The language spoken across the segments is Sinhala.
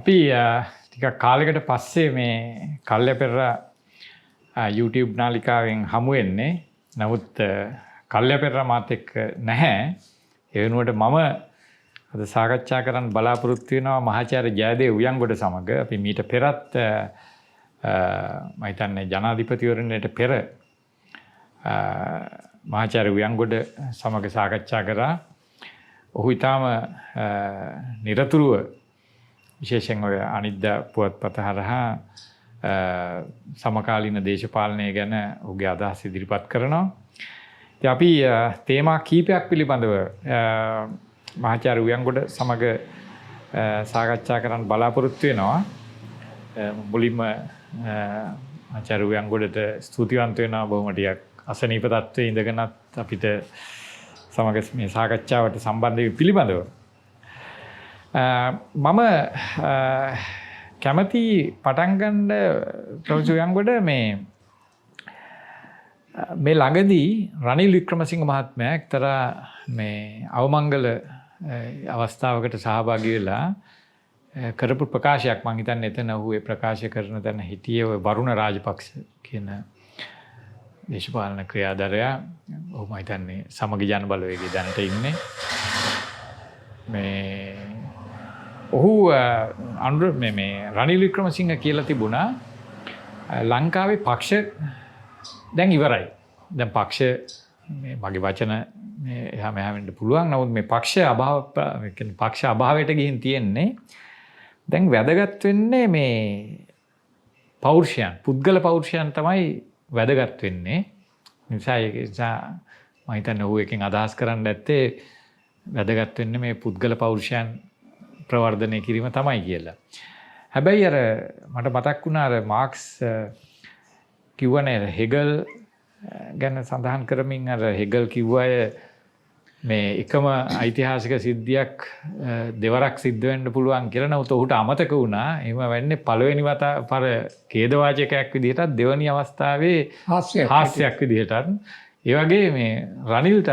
අපි ටිකක් කාලයකට පස්සේ මේ කල්ය පෙරේරා YouTube නාලිකාවෙන් හමු වෙන්නේ. නමුත් කල්ය පෙරේරා මාත් එක්ක නැහැ. ඒ වෙනුවට මම අද සාකච්ඡා කරන්න බලාපොරොත්තු වෙනවා මහාචාර්ය ජයදේව උයන්ගොඩ සමග. අපි මීට පෙරත් මම හිතන්නේ ජනාධිපතිවරණයට පෙර මහාචාර්ය උයන්ගොඩ සමග සාකච්ඡා කරා. ඔහු ඊටාම නිරතුරුව විශේෂයෙන් ඔය අනිද්දා පුවත්පත හරහා සමකාලීන දේශපාලනය ගැන ඔහුගේ අදහස් ඉදිරිපත් කරනවා. ඉතින් අපි තේමා කීපයක් පිළිබඳව මහාචාර්ය උයන්ගොඩ සමග සාකච්ඡා කරන්න බලාපොරොත්තු වෙනවා. මුලින්ම මහාචාර්ය උයන්ගොඩට ස්තුතිවන්ත වෙනවා බොහොම ටිකක් අසනීප තත්ත්වයේ ඉඳගෙනත් අපිට සමග මේ සාකච්ඡාවට සම්බන්ධ වෙ පිළිබඳව. මම කැමති පටන් ගන්න ප්‍රොෆෙසර් උයන්ගොඩ මේ ළඟදී රනිල් වික්‍රමසිංහ මහත්මයා එක්තරා මේ අවමංගල අවස්ථාවකට සහභාගී වෙලා කරපු ප්‍රකාශයක් මම හිතන්නේ එතන ඔහු ඒ ප්‍රකාශ කරන තැන හිටියේ ඔය වරුණ රාජපක්ෂ කියන දේශපාලන ක්‍රියාධරයා. ඔහු මම හිතන්නේ සමගි ජන බලවේගයේ දැනට ඉන්නේ. මේ ඔහු මේ රනිල් වික්‍රමසිංහ කියලා තිබුණා ලංකාවේ පක්ෂ දැන් ඉවරයි. දැන් පක්ෂ මේ මගේ වචන මේ එහා මෙහා වෙන්න පුළුවන්. නමුත් මේ පක්ෂ අභාවයට ගිහින් තියෙන්නේ. දැන් වැදගත් වෙන්නේ මේ පෞරුෂයන්, පුද්ගල පෞරුෂයන් තමයි වැදගත් වෙන්නේ. නිසා ඒක නිසා මම හිතන්නේ ඔහු එකෙන් අදහස් කරන්න ඇත්තේ වැදගත් වෙන්නේ මේ පුද්ගල පෞරුෂයන් ප්‍රවර්ධනය කිරීම තමයි කියලා. හැබැයි අර මට මතක් වුණා අර මාක්ස් කිව්වනේ හෙගල් ගැන සඳහන් කරමින් අර හෙගල් කිව්වය මේ එකම ඓතිහාසික සිද්ධියක් දෙවරක් සිද්ධ වෙන්න පුළුවන් කියලා. නමුත් ඔහුට අමතක වුණා එහෙම වෙන්නේ පළවෙනි වතාව ඛේදවාචකයක් විදිහටත් දෙවැනි අවස්ථාවේ හාස්‍යයක් විදිහටත්. ඒ වගේ මේ රනිල්ට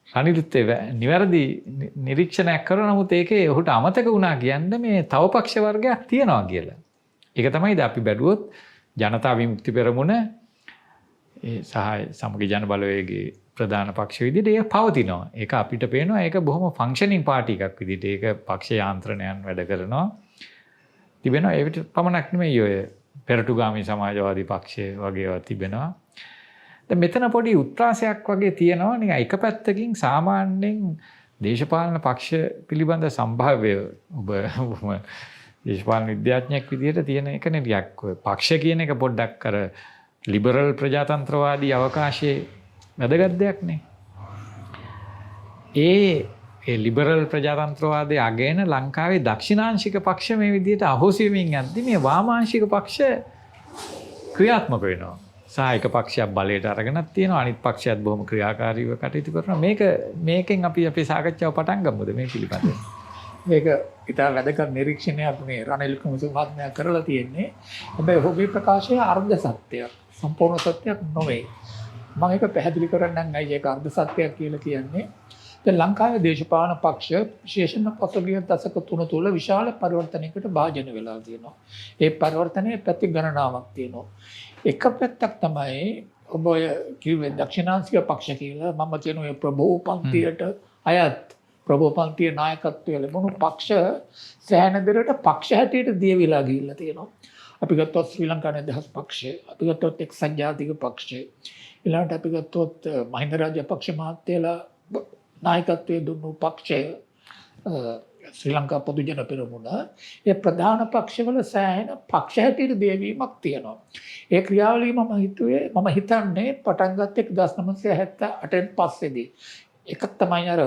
නිවැරදි නිරීක්ෂණයක් කරන නමුත් ඒකේ ඔහුට අමතක වුණා කියන්නේ මේ තව පක්ෂ වර්ගයක් තියෙනවා කියලා. ඒක තමයි අපි බැලුවොත් ජනතා විමුක්ති පෙරමුණ සහ සමගි ජන බලවේගයේ ප්‍රධාන පක්ෂ විදිහට ඒක පවතිනවා. ඒක අපිට පේනවා ඒක බොහොම ෆන්ක්ෂනින් පාර්ටි එකක් විදිහට ඒක පක්ෂ යාන්ත්‍රණයන් වැඩ කරනවා. තිබෙනවා ඒ විදිහට පමණක් නෙමෙයි ඔය පෙරටුගාමී සමාජවාදී පක්ෂය වගේ ඒවා තිබෙනවා. දැන් මෙතන පොඩි උත්‍රාසයක් වගේ තියෙනවා. නිකන් එක පැත්තකින් සාමාන්‍යයෙන් දේශපාලන පක්ෂ පිළිබඳ සම්භාව්‍ය ඔබ දේශපාලන විද්‍යාඥයෙක් විදිහට තියෙන එක නේ ටිකක් ඔය පක්ෂ කියන එක පොඩ්ඩක් අර ලිබරල් ප්‍රජාතන්ත්‍රවාදී අවකාශයේ වැදගත් දෙයක් නේ. ඒ ලිබරල් ප්‍රජාතන්ත්‍රවාදයේ අගයන ලංකාවේ දක්ෂිණාංශික පක්ෂ මේ විදිහට අහෝසි වෙමින් යද්දි මේ වාමාංශික පක්ෂ ක්‍රියාත්මක වෙනවා. සහායක පක්ෂයක් බලයට අරගෙනත් තියෙනවා. අනිත් පක්ෂයත් බොහොම ක්‍රියාකාරීව කටයුතු කරනවා. මේකෙන් අපි අපේ සාකච්ඡාව පටන් ගමුද මේ පිළිබඳව? මේක ඉතා වැදගත් නිරීක්ෂණයක් මේ රනිල් වික්‍රමසිංහ මහත්මයා කරලා තියෙන්නේ. හැබැයි ඔහුගේ ප්‍රකාශය අර්ධ සත්‍යයක්, සම්පූර්ණ සත්‍යයක් නොවේ. මම ඒක පැහැදිලි කරන්නම් ඇයි ඒක අර්ධ සත්‍යයක් කියලා කියන්නේ. දැන් ලංකාවේ දේශපාලන පක්ෂ විශේෂයෙන්ම පසුගිය දශක 3 තුල විශාල පරිවර්තනයකට භාජන වෙලා තියෙනවා. ඒ පරිවර්තනයේ පැති ගණනාවක් තියෙනවා. එක පැත්තක් තමයි ඔබ කිව්වේ දක්ෂිණාංශික පක්ෂ කියලා. මම කියන ඔය ප්‍රභූ පන්තියට අයත් ප්‍රභූ පන්තියේ නායකත්වය ලැබුණු පක්ෂ සෑහෙන දෙරට පක්ෂ හැටියට දියවිලා ගිහිල්ලා තියෙනවා. අපි ගත්තොත් ශ්‍රී ලංකා නිදහස් පක්ෂය, අපි ගත්තොත් එක්සත් ජාතික පක්ෂය, ඊළඟට අපි ගත්තොත් මහින්ද රාජපක්ෂ මහත්තයලා නායකත්වයේ දුන්නු පක්ෂය ශ්‍රී ලංකා පොදු ජන පෙරමුණ. ඒ ප්‍රධාන පක්ෂවල සෑහෙන පක්ෂ හැටියට දියවීමක් තියෙනවා. ඒ ක්‍රියාවලිය මම හිතන්නේ පටන් ගත්තේ 1978න් පස්සේදී. එකක් තමයි අර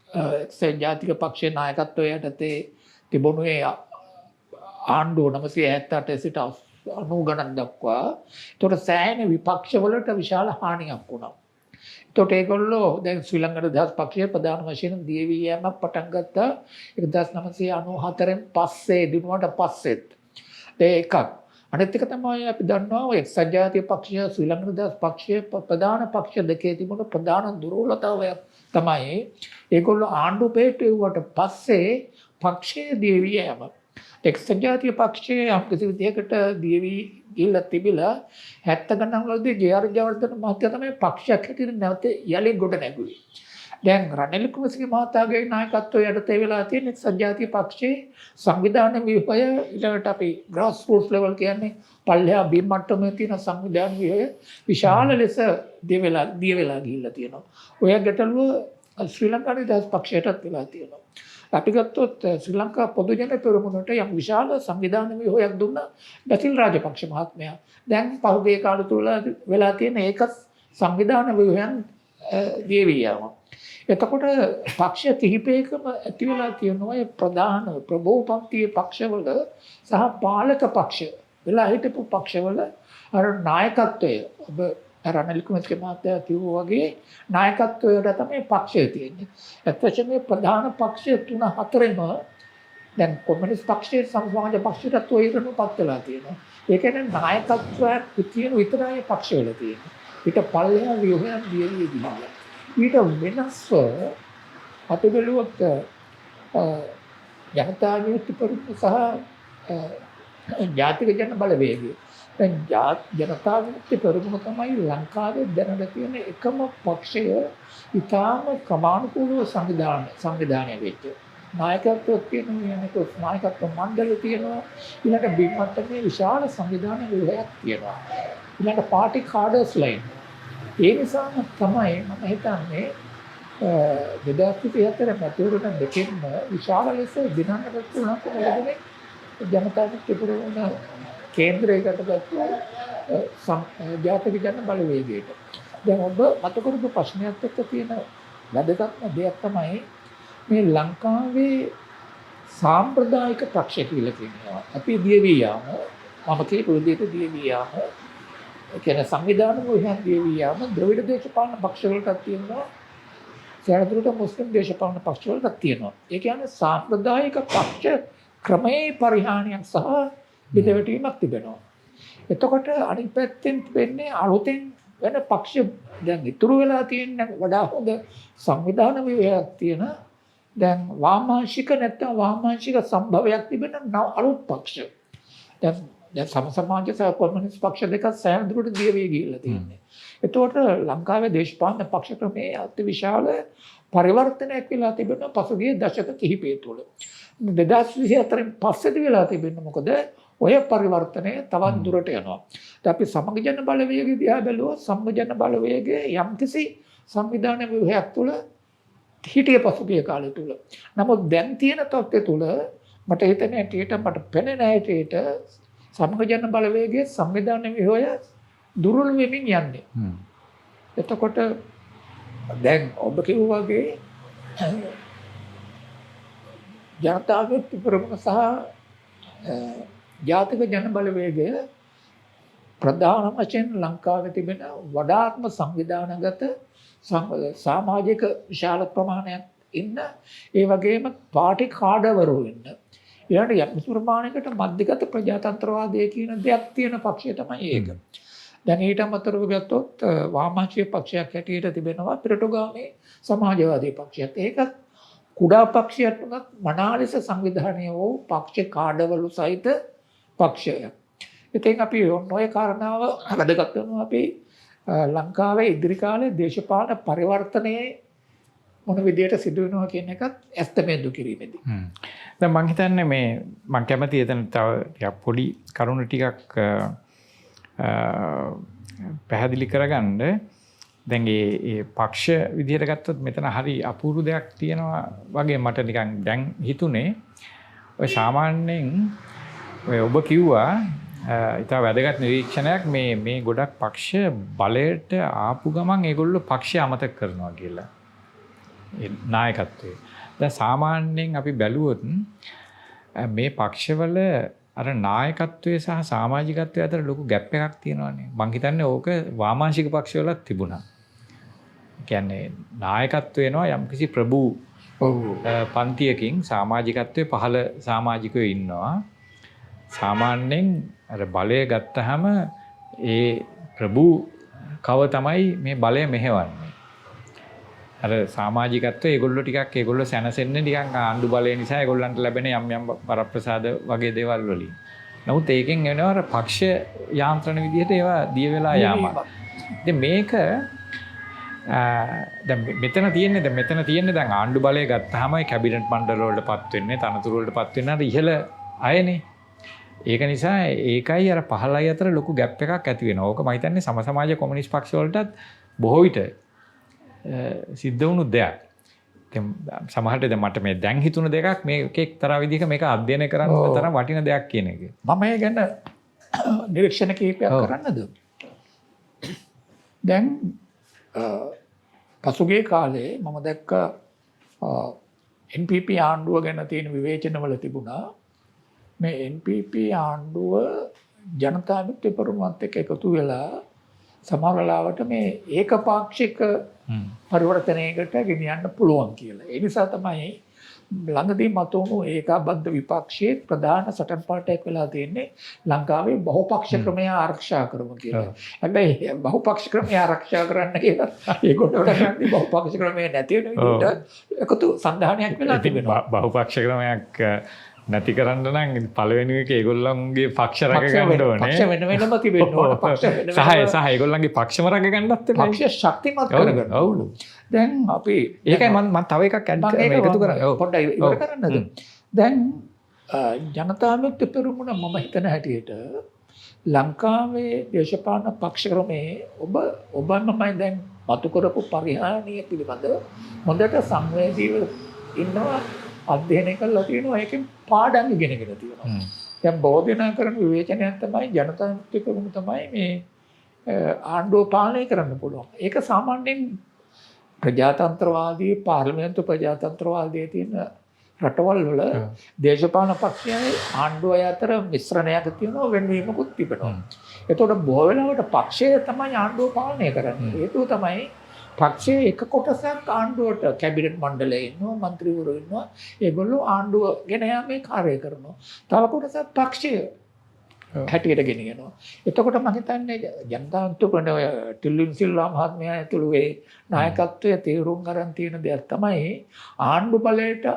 එක්සත් ජාතික පක්ෂයේ නායකත්වයේ යටතේ තිබුණු ඒ ආණ්ඩුව 978 සිට 90 ගණන් දක්වා. ඒතකොට සෑහෙන විපක්ෂවලට විශාල හානියක් වුණා. ඒතකොට ඒගොල්ලෝ දැන් ශ්‍රී ලංකා නිදහස් පක්ෂයේ ප්‍රධාන වශයෙන් දියවී යෑමක් පටන් ගත්තා 1994න් පස්සේ දිනුවට පස්සෙත්. ඒ එකක්. අනිත් එක තමයි අපි දන්නවා ඔය එක්සත් ජාතික පක්ෂය ශ්‍රී ලංකා නිදහස් පක්ෂයේ ප්‍රධාන පක්ෂ දෙකේ තිබුණු ප්‍රධාන දුර්වලතාවයක් තමයි ඒගොල්ලෝ ආණ්ඩු පෙට්ටුවට පස්සේ පක්ෂයේ දියවී යෑම. එක්සත් ජාතික පක්ෂයේ යම් කිසි විදිහකට දියවි ගිහිල්ලා තිබිලා 70 ගණන් වලදී ජේ.ආර්. ජයවර්ධන මහත්තයා තමයි පක්ෂයක් හැටියට නැවත යලි ගොඩ නැගුවේ. දැන් රනිල් වික්‍රමසිංහ මහතාගේ නායකත්වය යටතේ වෙලා තියෙන එක්සත් ජාතික පක්ෂයේ සංවිධාන ව්‍යුහය ඊළඟට අපි ග්‍රාස් රූට්ස් ලෙවල් කියන්නේ පල්ලෙහා බිම් මට්ටමේ තියෙන සංවිධාන ව්‍යුහය විශාල ලෙස දිය වෙලා ගිහිල්ලා තියෙනවා. ඔය ගැටලුව ශ්‍රී ලංකා නිදහස් පක්ෂයටත් වෙලා තියෙනවා. අපි ගත්තොත් ශ්‍රී ලංකා පොදු ජන පෙරමුණට යම් විශාල සංවිධාන ව්‍යුහයක් දුන්න බැසිල් රාජපක්ෂ මහත්මයා. දැන් පහුගිය කාල තුල වෙලා තියෙන ඒක සංවිධාන ව්‍යුහයන් දියවී යනවා. එතකොට පක්ෂ කිහිපයකම ඇති වෙලා තියෙනවා ඒ ප්‍රධාන ප්‍රබෝපන්තියේ පක්ෂවල සහ පාලක පක්ෂ වෙලා හිටපු පක්ෂවල අර නායකත්වය ඔබ රනිල් වික්‍රමසිංහ මහත්තයා කිව්වා වගේ නායකත්වයට තමයි පක්ෂය තියෙන්නේ. ඇත්තටම මේ ප්‍රධාන පක්ෂ 3-4ම දැන් කොමියුනිස්ට් පක්ෂයේ සමාජ පක්ෂයටත් වෛරණුපත් වෙලා තියෙනවා. ඒ කියන්නේ නායකත්වයක් තියෙන විතරයි පක්ෂවල තියෙන්නේ. ඊට පල්ලෙහා ව්‍යුහයන් දියවි ගිහිල්ලා. ඊට වෙනස්ව අපි බැලුවොත් ජනතා විමුක්ති පෙරමුණ සහ ජාතික ජන බලවේගය. දැන් ජනතා විමුක්ති පෙරමුණ තමයි ලංකාවේ දැනට තියෙන එකම පක්ෂය ඉතාම ක්‍රමානුකූලව සංවිධානය වෙච්ච. නායකත්වයක් තියෙනවා, යනකොට නායකත්ව මණ්ඩල තියෙනවා, ඊළඟ බිම් මට්ටමේ විශාල සංවිධාන ව්‍යුහයක් තියෙනවා. ඊළඟ පාටි කාඩර්ස්ලා ඉන්නවා. ඒ නිසාම තමයි මම හිතන්නේ 2024 මැතිවරණ දෙකෙන්ම විශාල ලෙස දිනන්නට පුළුවන් කොහොමද ජනතා විමුක්ති පෙරමුණ කේන්ද්‍රයකට ගත්ත ජාතික ජන බලවේගයට. දැන් ඔබ මත කරපු ප්‍රශ්නයක් එක්ක තියෙන වැදගත්ම දෙයක් තමයි මේ ලංකාවේ සාම්ප්‍රදායික පක්ෂ කියලා කියනවා. අපි දියවි යාම මම කියපු විදිහට දියවි යාම කියන්නේ සංවිධාන ව්‍යුහයන් දියවි යාම ද්‍රවිඩ දේශපාලන පක්ෂවලටත් තියෙනවා. සෑහෙනදුරට මුස්ලිම් දේශපාලන පක්ෂවලටත් තියෙනවා. ඒ කියන්නේ සාම්ප්‍රදායික පක්ෂ ක්‍රමයේ පරිහානියක් සහ බෙදවැටීමක් තිබෙනවා. එතකොට අනිත් පැත්තෙන් වෙන්නේ අලුතෙන් වෙන පක්ෂ දැන් ඉතුරු වෙලා තියෙන වඩා හොඳ සංවිධාන ව්‍යුහයක් තියෙන දැන් වාමාංශික නැත්නම් වාමාංශික සම්භවයක් තිබෙන අලුත් පක්ෂ. දැන් සම සමාජ සහ කොමියුනිස්ට් පක්ෂ දෙක සෑහෙනදුරට දියවී ගිහිල්ලා තියෙනවා. එතකොට ලංකාවේ දේශපාලන පක්ෂ ක්‍රමයේ අතිවිශාල පරිවර්තනයක් වෙලා තිබෙනවා පසුගිය දශක කිහිපය තුළ. 2024 පස්සේදී වෙලා තිබෙන්නේ මොකද? ඔය පරිවර්තනය තවත් දුරට යනවා. දැන් අපි සමග ජන බලවේගය දිහා බැලුවොත් සමග ජන බලවේගය යම්කිසි සංවිධාන ව්‍යුහයක් තුළ හිටිය පසුගිය කාලය තුළ. නමුත් දැන් තියෙන තත්ත්වය තුළ මට හිතෙන හැටියට මට පෙනෙන හැටියට සමග ජන බලවේගයේ සංවිධාන ව්‍යුහය දුර්වල වෙමින් යන්නේ. එතකොට දැන් ඔබ කිව්වා වගේ ජනතා විමුක්ති පෙරමුණ සහ ජාතික ජන බලවේගය ප්‍රධාන වශයෙන් ලංකාවේ තිබෙන වඩාත්ම සංවිධානගත සමාජික විශාල ප්‍රමාණයක් ඉන්න ඒ වගේම පාටි කාඩවරු ඉන්න ඊළඟට යම් ප්‍රමාණයකට මධ්‍යගත ප්‍රජාතන්ත්‍රවාදය කියන දෙයක් තියෙන පක්ෂය තමයි ඒක. දැන් ඊට අමතරව ගත්තොත් වාමාංශීය පක්ෂයක් හැටියට තිබෙනවා පිරටුගාමී සමාජවාදී පක්ෂයත්. ඒකත් කුඩා පක්ෂයක් වුණත් මනා ලෙස සංවිධානය වූ පක්ෂ කාඩවලු සහිත පක්ෂයක්. ඉතින් අපි ඔය කාරණාව වැදගත් කරනවා අපි ලංකාවේ ඉදිරි කාලේ දේශපාලන පරිවර්තනයේ මොන විදියට සිදු වෙනවා කියන එකත් ඇත්තමෙන්දු කිරීමේදී. දැන් මම හිතන්නේ මේ මම කැමති එතන තව ටිකක් පොඩි කරුණු ටිකක් පැහැදිලි කරගන්න. දැන් ඒ පක්ෂ විදියට ගත්තොත් මෙතන හරි අපූර්ව දෙයක් තියෙනවා වගේ මට නිකන් දැන් හිතුනේ. ඔය සාමාන්‍යයෙන් ඔය ඔබ කිව්වා ඉතා වැදගත් නිරීක්ෂණයක් මේ ගොඩක් පක්ෂ බලයට ආපු ගමන් ඒගොල්ලෝ පක්ෂය අමතක කරනවා කියලා. ඒ නායකත්වය. දැන් සාමාන්‍යයෙන් අපි බැලුවොත් මේ පක්ෂවල අර නායකත්වයේ සහ සමාජිකත්වයේ අතර ලොකු ગેප් එකක් තියෙනවානේ. මං හිතන්නේ ඕක වාමාංශික පක්ෂවලත් තිබුණා. කියන්නේ නායකත්වය වෙනවා යම්කිසි ප්‍රභූ පන්තියකින් සමාජිකත්වයේ පහළ සමාජිකයෝ ඉන්නවා. සාමාන්‍යයෙන් අර බලය ගත්තාම ඒ ප්‍රභූ කව තමයි මේ බලය මෙහෙවන්නේ. අර සමාජිකත්වය ඒගොල්ලෝ ටිකක් ඒගොල්ලෝ සැනසෙන්නේ ටිකක් ආණ්ඩු බලය නිසා ඒගොල්ලන්ට ලැබෙන යම් වරප්‍රසාද වගේ දේවල් වලින්. නමුත් ඒකෙන් එනවා අර පක්ෂ යාන්ත්‍රණ විදිහට ඒවා දිය වෙලා යාමක්. ඉතින් මේක දැන් මෙතන තියෙන්නේ දැන් ආණ්ඩු බලය ගත්තාම කැබිනට් මණ්ඩල වලටපත් වෙන්නේ තනතුරු වලටපත් වෙන්නේ අර ඉහළ අයනේ. ඒක නිසා ඒකයි අර පහළ අය අතර ලොකු ගැප් එකක් ඇති වෙනවා. ඕක මම හිතන්නේ සම සමාජ කොමියුනිස්ට් පක්ෂ වලටත් බොහෝ විට සිද්ධ වුණු දෙයක්. දැන් සමහරට දැන් මට මේ දැන් හිතුණ දෙකක් මේක එක්තරා විදිහක මේක අධ්‍යයනය කරන්න තරම් වටින දෙයක් කියන එක. මම ඒ ගැන නිරීක්ෂණ කිහිපයක් කරන්නද? දැන් පසුගිය කාලේ මම දැක්ක NPP ආණ්ඩුව ගැන තියෙන විවේචනවල තිබුණා මේ NPP ආණ්ඩුව ජනතා විමුක්ති පෙරමුණත් එක්ක එකතු වෙලා සමහර වෙලාවට මේ ඒකපාක්ෂික පරිවර්තනයකට ගෙනියන්න පුළුවන් කියලා. ඒ නිසා තමයි ළඟදී මතුවුණු ඒකාබද්ධ විපක්ෂයේ ප්‍රධාන සටන් පාඨයක් වෙලා තියෙන්නේ ලංකාවේ බහුපක්ෂ ක්‍රමය ආරක්ෂා කරමු කියලා. හැබැයි බහුපක්ෂ ක්‍රමය ආරක්ෂා කරන්න කියලා ඒගොල්ලෝ කරන්නේ බහුපක්ෂ ක්‍රමය නැති වෙන විදිහට එකතු සංධානයක් වෙලා තිබෙනවා. බහුපක්ෂ ක්‍රමයක් නැති කරන්න නම් පළවෙනි එක ඒගොල්ලන්ගේ පක්ෂ රැක ගන්න ඕනේ. පක්ෂ වෙන වෙනම තිබෙන්න ඕන. පක්ෂ සහ ඒගොල්ලන්ගේ පක්ෂම රැක ගන්නත් එපා. පක්ෂ ශක්තිමත් කරගන්න. ඔව්. දැන් අපි ඒකයි මම තව එකක් එකතු කරන්නේ. ඔව් පොඩ්ඩයි ඉවර කරන්නද? දැන් ජනතා විමුක්ති පෙරමුණ මම හිතන හැටියට ලංකාවේ දේශපාලන පක්ෂ ක්‍රමේ ඔබමමයි දැන් මතු කරපු පරිහානිය පිළිබඳව හොඳට සංවේදීව ඉන්නවා. අධ්‍යයනය කළා තියෙනවා ඒකෙන් පාඩම් ඉගෙනගෙන තියෙනවා. දැන් බෝධිනා කරන විවේචනයක් තමයි ජනතා විමුක්ති පෙරමුණ තමයි මේ ආණ්ඩුව පාලනය කරන්න පුළුවන්. ඒක සාමාන්‍යයෙන් ප්‍රජාතන්ත්‍රවාදී පාර්ලිමේන්තු ප්‍රජාතන්ත්‍රවාදයේ තියෙන රටවල් වල දේශපාලන පක්ෂයයි ආණ්ඩුවයි අතර මිශ්‍රණයක් තියෙනවා වෙනවීමකුත් තිබෙනවා. ඒතකොට බොහෝ වෙලාවට පක්ෂය තමයි ආණ්ඩුව පාලනය කරන්නේ. හේතුව තමයි පක්ෂයේ එක කොටසක් ආණ්ඩුවට කැබිනට් මණ්ඩලයේ ඉන්නවා മന്ത്രിවරු ඉන්නවා ඒගොල්ලෝ ආණ්ඩුව ගෙන යාමේ කාර්යය කරනවා. තව කොටසක් පක්ෂය හැටියට ගෙනියනවා. එතකොට මම හිතන්නේ ජනතා විමුක්ති ටිල්වින් සිල්වා මහත්මයා ඇතුළු ඒ නායකත්වයේ තීරුම් ගන්න තියෙන දෙයක් තමයි ආණ්ඩු බලයට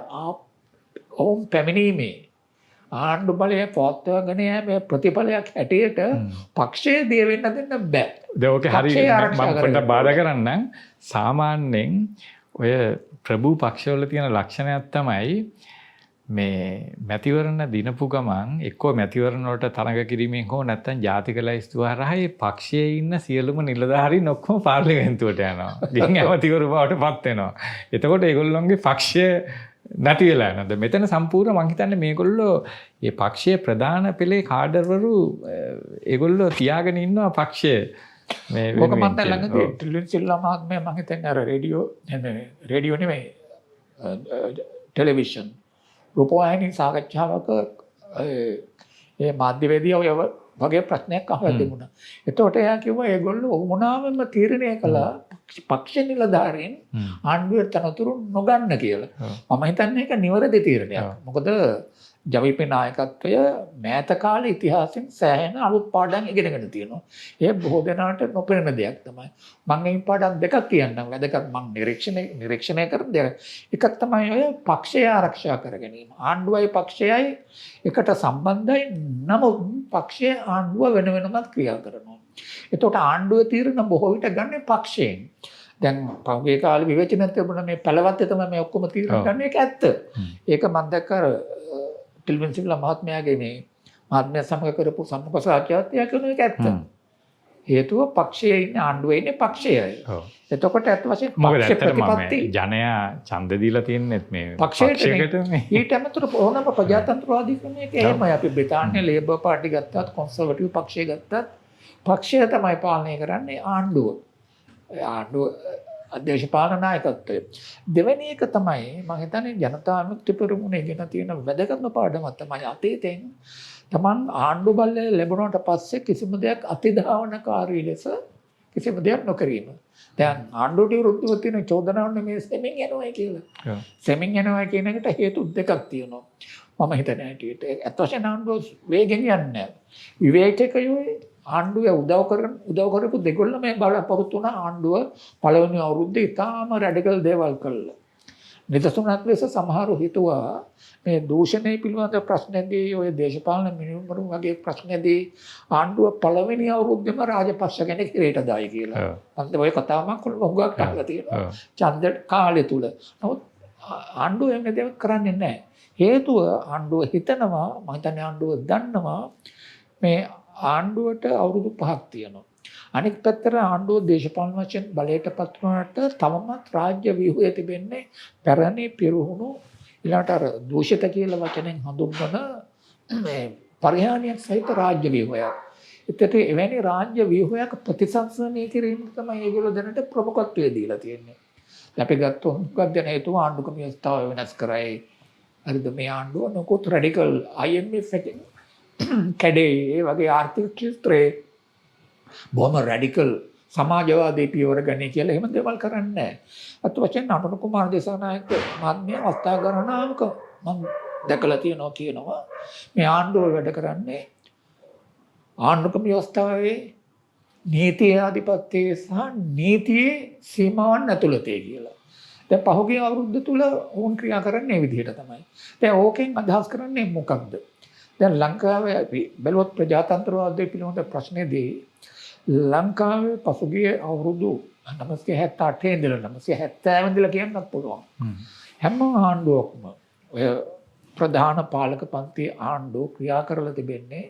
ඔවුන් පැමිණීමේ ආණ්ඩු බලය පවත්වාගෙන යෑමේ ප්‍රතිඵලයක් හැටියට පක්ෂයේ දිය වෙන්න දෙන්න බෑ. ඒක හරිය මම පොඩ්ඩක් බාධා කරන්නම්. සාමාන්‍යයෙන් ඔය ප්‍රභූ පක්ෂවල තියෙන ලක්ෂණයක් තමයි මේ මැතිවරණ දිනපු ගමන් එක්කෝ මැතිවරණ වලට තරඟ කිරීමෙන් හෝ නැත්නම් ජාතික ලැයිස්තුව හරහා පක්ෂයේ ඉන්න සියලුම නිලධාරීන් ඔක්කොම පාර්ලිමේන්තුවට යනවා. ගෙන් ඇමතිවරු බවට පත් වෙනවා. එතකොට ඒගොල්ලොන්ගේ පක්ෂය නැති වෙලා යනවා. මෙතන සම්පූර්ණ මං හිතන්නේ මේගොල්ලෝ මේ පක්ෂයේ ප්‍රධාන පෙළේ කාඩර්වරු ඒගොල්ලෝ තියාගෙන ඉන්නවා පක්ෂය මේ ඔක මම ළඟදී ටිල්වින් සිල්වා මහත්මයා මං හිතන්නේ අර රේඩියෝ නෙමෙයි ටෙලිවිෂන් රූපවාහිනී සාකච්ඡාවක ඒ මාධ්‍යවේදියා ඔය වගේ ප්‍රශ්නයක් අහලා තිබුණා. එතකොට එයා කිව්වා ඒගොල්ලෝ මොනවාම තීරණය කළා පක්ෂ නිලධාරීන් ආණ්ඩුවේ තනතුරු නොගන්න කියලා. මම හිතන්නේ ඒක නිවැරදි තීරණයක්. මොකද ජවිපේ නායකත්වය මෑත කාලේ ඉතිහාසයෙන් සෑහෙන අලුත් පාඩම් ඉගෙනගෙන තියෙනවා. ඒ බොහෝ දෙනාට නොපෙනෙන දෙයක් තමයි. මම මේ පාඩම් දෙකක් කියන්නම්. වැදගත් මම නිරීක්ෂණය කරන දෙයක්. එකක් තමයි ඔය පක්ෂය ආරක්ෂා කර ගැනීම. ආණ්ඩුවයි පක්ෂයයි එකට සම්බන්ධයි. නමුත් පක්ෂය ආණ්ඩුව වෙන වෙනමත් ක්‍රියා කරනවා. එතකොට ආණ්ඩුවේ තීරණ බොහෝ විට ගන්න පක්ෂයෙන්. දැන් පහුගිය කාලේ විවේචනයක් තිබුණා මේ පළවත්තේ තමයි මේ ඔක්කොම තීරණ ගන්න එක ඇත්ත. ඒක මම දැක්කා ටිල්වින් සිල්වා මහත්මයාගේ මේ මහත්මයා සමග කරපු සම්මුඛ සාකච්ඡාවත් කරන එක ඇත්ත. හේතුව පක්ෂයේ ඉන්නේ ආණ්ඩුවේ ඉන්නේ පක්ෂයයි. එතකොට ඇත්ත වශයෙන් පක්ෂ ප්‍රතිපත්ති ජනයා ඡන්ද දීලා තියන්නේ මේ පක්ෂයකට ඊට අමතරව ඕනම ප්‍රජාතන්ත්‍රවාදී ක්‍රමයක එහෙමයි අපි බ්‍රිතාන්‍ය ලේබර් පාර්ටි ගත්තත් කොන්සර්වටිව් පක්ෂය ගත්තත් පක්ෂය තමයි පාලනය කරන්නේ ආණ්ඩුව. ආණ්ඩුව දේශපාලන නායකත්වය. දෙවෙනි එක තමයි මම හිතන්නේ ජනතා විමුක්ති පෙරමුණේ ගෙන තියෙන වැදගත්ම පාඩම තමයි අතීතෙන් තමන් ආණ්ඩු බලය ලැබුණාට පස්සේ කිසිම දෙයක් අතිධාවනකාරී ලෙස කිසිම දෙයක් නොකිරීම. දැන් ආණ්ඩුවට විරුද්ධව තියෙන චෝදනාවන්නේ මේ සෙමින් යනවා කියලා. සෙමින් යනවා කියන එකට හේතු දෙකක් තියෙනවා. මම හිතන්නේ හැටියට ඇත්ත වශයෙන්ම ආණ්ඩුව වේගෙන් යන්නේ නැහැ. විවේචකයෝ ආණ්ඩුව උදව් කරපු දෙගොල්ල මේ බලාපොරොත්තු වුණ ආණ්ඩුව පළවෙනි අවුරුද්දේ ඉතාම රැඩිකල් දේවල් කළා. නිදසුනක් ලෙස සමහරු හිතුවා මේ දූෂණය පිළිබඳ ප්‍රශ්නදී ඔය දේශපාලන මිනිවරුන් වගේ ප්‍රශ්නදී ආණ්ඩුව පළවෙනි අවුරුද්දේම රාජපක්ෂ කෙනෙක් හිරේට දායි කියලා. අන්තිම ඔය කතාවක් හුඟක් අහලා තියෙනවා. ඡන්ද කාලය තුල. නමුත් ආණ්ඩුව එන්නේ දෙයක් කරන්නේ නැහැ. හේතුව ආණ්ඩුව හිතනවා මම හිතන්නේ ආණ්ඩුව දන්නවා මේ ආණ්ඩුවට අවුරුදු 5ක් තියෙනවා. අනෙක් පැත්තට ආණ්ඩුව දේශපාලන වශයෙන් බලයට පත් වුණාට තවමත් රාජ්‍ය ව්‍යුහය තිබෙන්නේ පැරණි පිරුණු ඊළාට අර දූෂිත කියලා වචනෙන් හඳුන්වන මේ පරිහානියක් සහිත රාජ්‍ය ව්‍යුහයක්. ඒකට එවැනි රාජ්‍ය ව්‍යුහයක ප්‍රතිසංස්කරණය කිරීම තමයි ඒගොල්ලෝ දැනට ප්‍රමුඛත්වය දීලා තියෙන්නේ. අපි ගත්තොත් ගද්දන හේතුව ආණ්ඩුක්‍රම ව්‍යවස්ථාව වෙනස් කරයි. හරිද මේ ආණ්ඩුව නොකොත් රැඩිකල් IMF එකෙන් කැඩේ ඒ වගේ ආර්ථික ක්ෂේත්‍රයේ බොහොම රැඩිකල් සමාජවාදී පියවර ගන්නේ කියලා එහෙම දේවල් කරන්නේ නැහැ. අත් වශයෙන් අනුර කුමාර දේශනායක මහත්මිය අවස්ථා ගණනාවක මම දැකලා කියනවා මේ ආණ්ඩුව වැඩ කරන්නේ ආණ්ඩුක්‍රම ව්‍යවස්ථාවේ නීතිය ආධිපත්‍යයේ සහ නීතියේ සීමාවන් ඇතුළතේ කියලා. දැන් පහුගිය අවුරුද්ද තුල වුන් ක්‍රියා කරන්නේ මේ විදිහට තමයි. දැන් ඕකෙන් අදහස් කරන්නේ මොකක්ද? දැන් ලංකාවේ බැලුවොත් ප්‍රජාතන්ත්‍රවාදය පිළිබඳ ප්‍රශ්නේදී ලංකාවේ පසුගිය අවුරුදු 978 ඉඳලා 970 ඉඳලා කියන්නත් පුළුවන්. හැම ආණ්ඩුවක්ම ඔය ප්‍රධාන පාලක පන්තියේ ආණ්ඩුව ක්‍රියා කරලා තිබෙන්නේ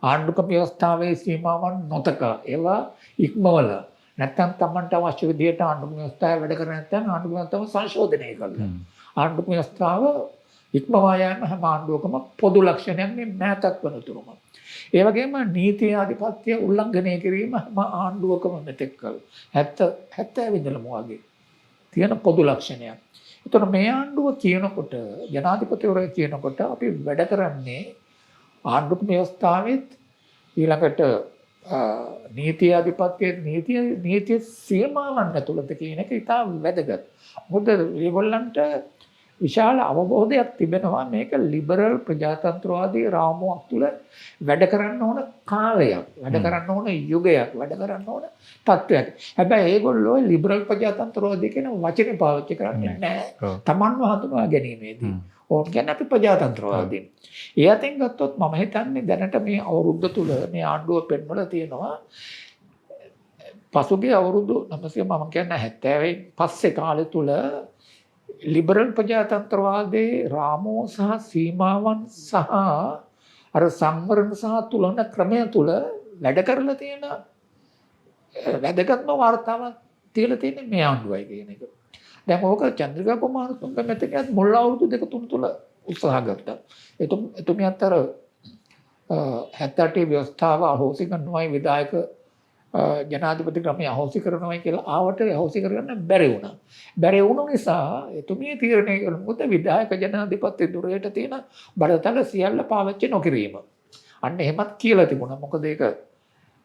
ආණ්ඩුක්‍රම ව්‍යවස්ථාවේ සීමාවන් නොතක ඒවා ඉක්මවල නැත්නම් Tamanට අවශ්‍ය විදිහට ආණ්ඩුක්‍රම ව්‍යවස්ථාව වැඩ කරන්නේ නැත්නම් ආණ්ඩුක්‍රම ව්‍යවස්ථාව සංශෝධනය කළා. ආණ්ඩුක්‍රම ව්‍යවස්ථාව ඉක්මවා යෑම හැම ආණ්ඩුවකම පොදු ලක්ෂණයක් නැතත් වනතුරුම. ඒ වගේම නීති ආධිපත්‍ය උල්ලංඝනය කිරීම හැම ආණ්ඩුවකම මෙතෙක් කල 70 ඉඳලම වගේ තියෙන පොදු ලක්ෂණයක්. ඒතර මේ ආණ්ඩුව කියනකොට ජනාධිපතිවරයා කියනකොට අපි වැඩ කරන්නේ ආණ්ඩුක්‍රම ව්‍යවස්ථාවෙත් ඊළඟට නීති ආධිපත්‍යයේ නීතිය සීමාවන් ඇතුළත කියන එක ඉතා වැදගත්. මොකද ඒගොල්ලන්ට විශාල අවබෝධයක් තිබෙනවා මේක ලිබරල් ප්‍රජාතන්ත්‍රවාදී රාමුවක් තුළ වැඩ කරන්න ඕන කාලයක්, වැඩ කරන්න ඕන යුගයක්, වැඩ කරන්න ඕන තත්ත්වයක්. හැබැයි ඒගොල්ලෝ ලිබරල් ප්‍රජාතන්ත්‍රවාදී කියන වචනේ පාවිච්චි කරන්නේ නැහැ. Tamanව හඳුනා ගැනීමේදී. ඕන් කියන්නේ අපි ප්‍රජාතන්ත්‍රවාදීන්. ඒ අතින් ගත්තොත් මම හිතන්නේ දැනට මේ අවුරුද්ද තුල මේ ආණ්ඩුව පෙන්වලා තියෙනවා පසුගිය අවුරුදු 900 මම කියන්නේ 70 පස්සේ කාලය තුල ලිබරල් ප්‍රජාතන්ත්‍රවාදයේ රාමෝ සහ සීමාවන් සහ අර සංවරණ සහ තුලන ක්‍රමය තුල වැඩ කරලා තියෙන වැදගත්ම වார்த்தාවක් තියලා තියෙන්නේ මේ ආණ්ඩුවයි කියන එක. දැන් ඕක චන්ද්‍රිකා කුමාරතුංග මෙතනත් මුල් අවුරුදු 2-3 තුල උත්සාහ ගත්තා. එතුමියත් අර 78 ව්‍යවස්ථාව අහෝසි කරනවායි විධායක ජනාධිපති ක්‍රමය අහෝසි කරනවායි කියලා ආවට අහෝසි කරගන්න බැරි වුණා. බැරි වුණු නිසා එතුමිය තීරණය කළා මොකද විධායක ජනාධිපති දුරයට තියෙන බඩතල සියල්ල පාවිච්චි නොකිරීම. අන්න එහෙමත් කියලා තිබුණා. මොකද ඒක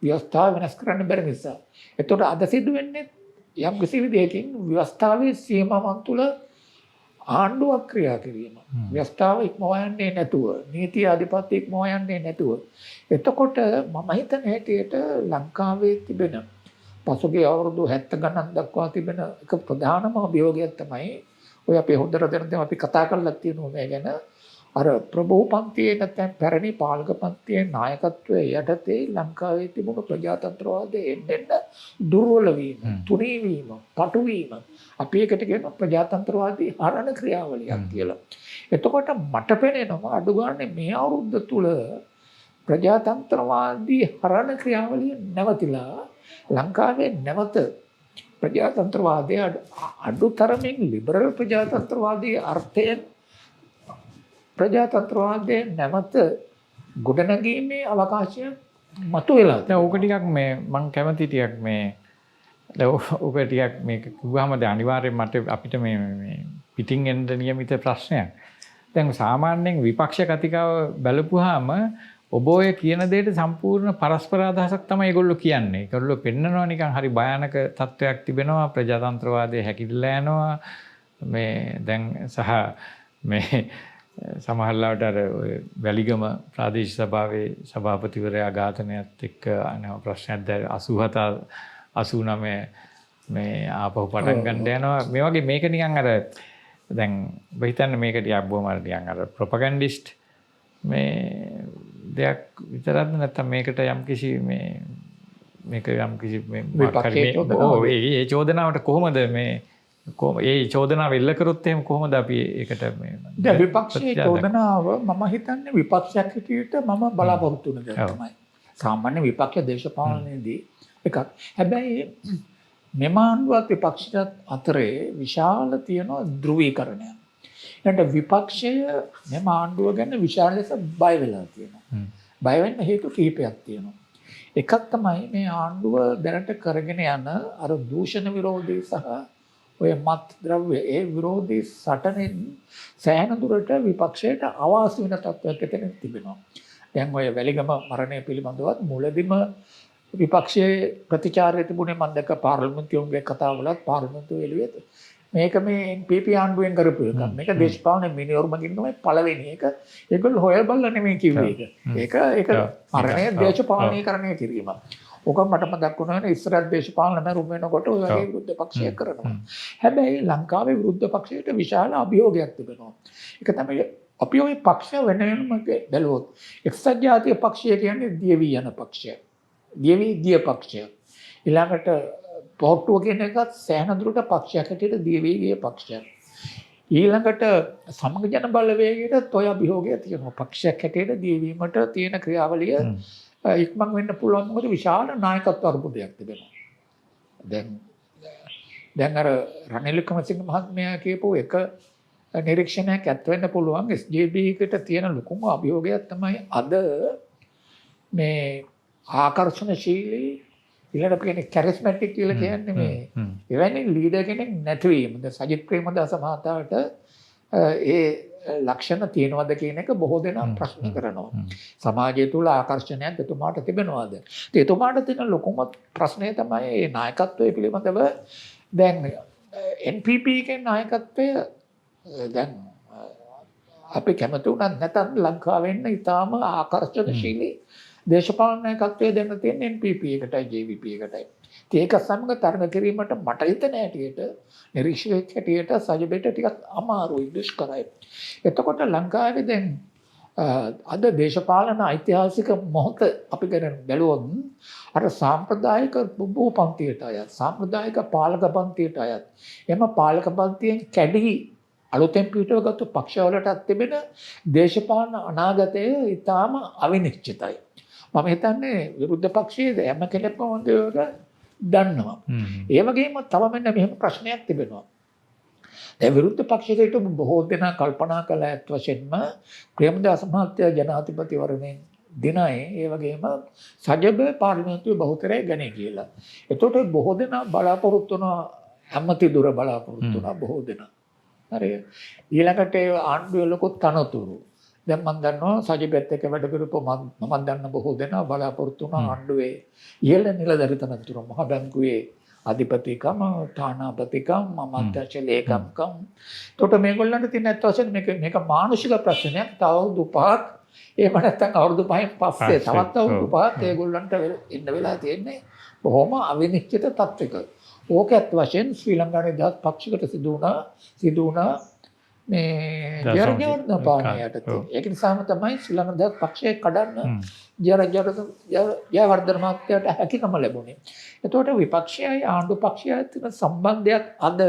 ව්‍යවස්ථාව වෙනස් කරන්න බැරි නිසා. ඒතකොට අද සිදු වෙන්නේ යම් කිසි විදිහකින් ව්‍යවස්ථාවේ සීමාවන් තුල ආණ්ඩුවක් ක්‍රියා කිරීම. ව්‍යවස්ථාව ඉක්මවා යන්නේ නැතුව, නීති ආධිපත්‍ය ඉක්මවා යන්නේ නැතුව. එතකොට මම හිතන හැටියට ලංකාවේ තිබෙන පසුගිය අවුරුදු 70 ගණන් දක්වා තිබෙන එක ප්‍රධානම අභියෝගයක් තමයි ඔය අපේ හොඳට දැන අපි කතා කරලා තියෙනවා මේ ගැන අර ප්‍රභූ පන්තියේ නැත්නම් පැරණි පාලක පන්තියේ නායකත්වයේ යටතේ ලංකාවේ තිබුණු ප්‍රජාතන්ත්‍රවාදයේ එන්න දුර්වල වීම, තුනී වීම, පටු වීම අපි ඒකට කියන ප්‍රජාතන්ත්‍රවාදී හරණ ක්‍රියාවලියක් කියලා. එතකොට මට පෙනෙනවා අඩු ගන්න මේ අවුරුද්ද තුල ප්‍රජාතන්ත්‍රවාදී හරණ ක්‍රියාවලිය නැවතිලා ලංකාවේ නැවත ප්‍රජාතන්ත්‍රවාදයේ අඩුතරමින් ලිබරල් ප්‍රජාතන්ත්‍රවාදී අර්ථයෙන් ප්‍රජාතන්ත්‍රවාදයේ නැවත ගොඩනැගීමේ අවකාශය මතුවලා. දැන් ඕක ටිකක් මේ මම කැමති ටිකක් මේ ඕක ටිකක් මේක කිව්වම දැන් අනිවාර්යෙන් මට අපිට මේ පිටින් එන්න නියමිත ප්‍රශ්නයක්. දැන් සාමාන්‍යයෙන් විපක්ෂ කතිකාව බලපුවාම ඔබ ඔය කියන දෙයට සම්පූර්ණ පරස්පර අදහසක් තමයි ඒගොල්ලෝ කියන්නේ. ඒගොල්ලෝ පෙන්නනවා නිකන් හරි භයානක තත්ත්වයක් තිබෙනවා ප්‍රජාතන්ත්‍රවාදයේ හැකිලිලා යනවා මේ දැන් සහ මේ සමහරලාට අර වැලිගම ප්‍රාදේශීය සභාවේ සභාපතිවරයා ඝාතනයත් එක්ක අනව ප්‍රශ්නයක් දැන් 87 89 මේ ආපහු පටන් ගන්න යනවා. මේ වගේ මේක නිකන් අර දැන් ඔබ හිතන්නේ මේක ටිකක් බොහොම අර නිකන් අර ප්‍රොපගැන්ඩිස්ට් මේ දෙයක් විතරක්ද නැත්නම් මේකට යම්කිසි මේක යම්කිසි ඒ චෝදනාවට කොහොමද මේ ඒ චෝදනාව එල්ල කරොත් එහෙම කොහොමද අපි ඒකට මේ දැන් විපක්ෂයේ චෝදනාව මම හිතන්නේ විපක්ෂයක් හිටියට මම බලාපොරොත්තු වෙන දේ තමයි. සාමාන්‍ය විපක්ෂ දේශපාලනයේදී එකක්. හැබැයි මෙම ආණ්ඩුවත් විපක්ෂයත් අතරේ විශාල තියෙන ධ්‍රුවීකරණයක්. ඊට විපක්ෂය මෙම ආණ්ඩුව ගැන විශාල ලෙස බය වෙලා තියෙනවා. බය වෙන්න හේතු කිහිපයක් තියෙනවා. එකක් තමයි මේ ආණ්ඩුව දැනට කරගෙන යන අර දූෂණ විරෝධී සහ ඔය මත් ද්‍රව්‍ය ඒ විරෝධී සටනෙන් සෑහෙන දුරට විපක්ෂයට අවාසි වෙන තත්ත්වයක් එතන තිබෙනවා. දැන් ඔය වැලිගම මරණය පිළිබඳවත් මුලදිම විපක්ෂයේ ප්‍රතිචාරය තිබුණේ මම දැක්ක පාර්ලිමේන්තුවේ කතාවලත් පාර්ලිමේන්තුවේ එළියේ මේක මේ NPP ආණ්ඩුවෙන් කරපු එකක්. මේක දේශපාලන මිනිවරුමගින් තමයි පළවෙනි එක. ඒගොල්ලෝ හොයල් බලලා නෙමෙයි කිව්වේ ඒක. ඒක මරණය දේශපාලනීකරණය කිරීම. ඕක මට මතක් වුණා ඉස්සරහ දේශපාලන මරුම් වෙනකොට ඔය වගේ විරුද්ධ පක්ෂයක් කරනවා. හැබැයි ලංකාවේ විරුද්ධ පක්ෂයට විශාල අභියෝගයක් තිබෙනවා. ඒක තමයි අපි ওই පක්ෂ වෙන වෙනම බැලුවොත් එක්සත් ජාතික පක්ෂය කියන්නේ දියවි යන පක්ෂය. දියවි ගිය පක්ෂය. ඊළඟට පොට්ටුව කියන එකත් සෑහෙන දුරට පක්ෂයක් හැටියට දියවි ගිය පක්ෂයක්. ඊළඟට සමග ජන බලවේගයට toy අභියෝගය තියෙනවා. පක්ෂයක් හැටියට දියවීමට තියෙන ක්‍රියාවලිය ඉක්මන් වෙන්න පුළුවන් මොකද විශාල නායකත්ව අර්බුදයක් තිබෙනවා. දැන් අර රනිල් වික්‍රමසිංහ මහත්මයා කියපු එක නිරීක්ෂණයක් ඇත්ත වෙන්න පුළුවන්. SJB එකට තියෙන ලොකුම අභියෝගයක් තමයි අද මේ ආකර්ෂණශීලී ඊළඟට කියන්නේ කැරිස්මැටික් කියලා කියන්නේ මේ එවැනි ලීඩර් කෙනෙක් නැතිවීම. දැන් සජිත් ප්‍රේමදාස මහතාට ඒ ලක්ෂණ තියෙනවද කියන එක බොහෝ දෙනා ප්‍රශ්න කරනවා. සමාජය තුළ ආකර්ෂණයක් එතුමාට තිබෙනවද? එතුමාට තියෙන ලොකුම ප්‍රශ්නය තමයි මේ නායකත්වය පිළිබඳව. දැන් NPP එකේ නායකත්වය දැන් අපි කැමති උනත් නැත්නම් ලංකාවේ ඉන්න ඉතාම ආකර්ෂණශීලී දේශපාලන නායකත්වය දෙන්න තියෙන NPP එකටයි JVP එකටයි. ඒක සමග තරඟ කිරීමට මට හිතෙන හැටියට නිරීක්ෂකයෙක් හැටියට සජබෙට ටිකක් අමාරුයි දුෂ්කරයි. එතකොට ලංකාවේ දැන් අද දේශපාලන ඓතිහාසික මොහොත අපි ගැන බැලුවොත් අර සාම්ප්‍රදායික භූපන්තියට අයත් සාම්ප්‍රදායික පාලක පන්තියට අයත් එම පාලක පන්තියෙන් කැඩී අලුතෙන් පිටවගත්තු පක්ෂවලටත් තිබෙන දේශපාලන අනාගතය ඉතාම අවිනිශ්චිතයි. මම හිතන්නේ විරුද්ධ පක්ෂයේ හැම කෙනෙක්ම හොඳට දන්නවා. ඒ වගේම තව මෙන්න මෙහෙම ප්‍රශ්නයක් තිබෙනවා. දැන් විරුද්ධ පක්ෂයට හිටපු බොහෝ දෙනා කල්පනා කළ ඇත්ත වශයෙන්ම ප්‍රේමදාස මහත්තයා ජනාධිපතිවරණයෙන් දිනයි ඒ වගේම සජබ පාර්ලිමේන්තුවේ බහුතරය ගන්නේ කියලා. එතකොට බොහෝ දෙනා බලාපොරොත්තු වුණා හැමති දුර බලාපොරොත්තු වුණා බොහෝ දෙනා. හරි ඊළඟට ආණ්ඩුවේ ලොකු තනතුරු දැන් මම දන්නවා සජිපෙත් එක්ක වැඩ කරපු මම දන්න බොහෝ දෙනා බලාපොරොත්තු වුණා ආණ්ඩුවේ ඉහළ නිලධාරි තනතුරු මහ බැංකුවේ අධිපතිකම තානාපතිකම් අමාත්‍යාංශ ලේකම්කම්. එතකොට මේගොල්ලන්ට තියෙන අත් වශයෙන් මේක මානසික ප්‍රශ්නයක්. තව අවුරුදු 5ක් එහෙම නැත්නම් අවුරුදු 5න් පස්සේ තවත් අවුරුදු 5ක් ඒගොල්ලන්ට ඉන්න වෙලා තියෙන්නේ බොහොම අවිනිශ්චිත තත්ත්වයක. ඕක ඇත්ත වශයෙන් ශ්‍රී ලංකා නිදහස් පක්ෂයකට සිදු වුණා මේ ජයවර්ධන පාණයට. ඒක නිසාම තමයි ශ්‍රී ලංකා නිදහස් පක්ෂය කඩන්න ජයවර්ධන මහත්තයාට හැකියාව ලැබුණේ. එතකොට විපක්ෂයයි ආණ්ඩු පක්ෂයයි තියෙන සම්බන්ධයක් අද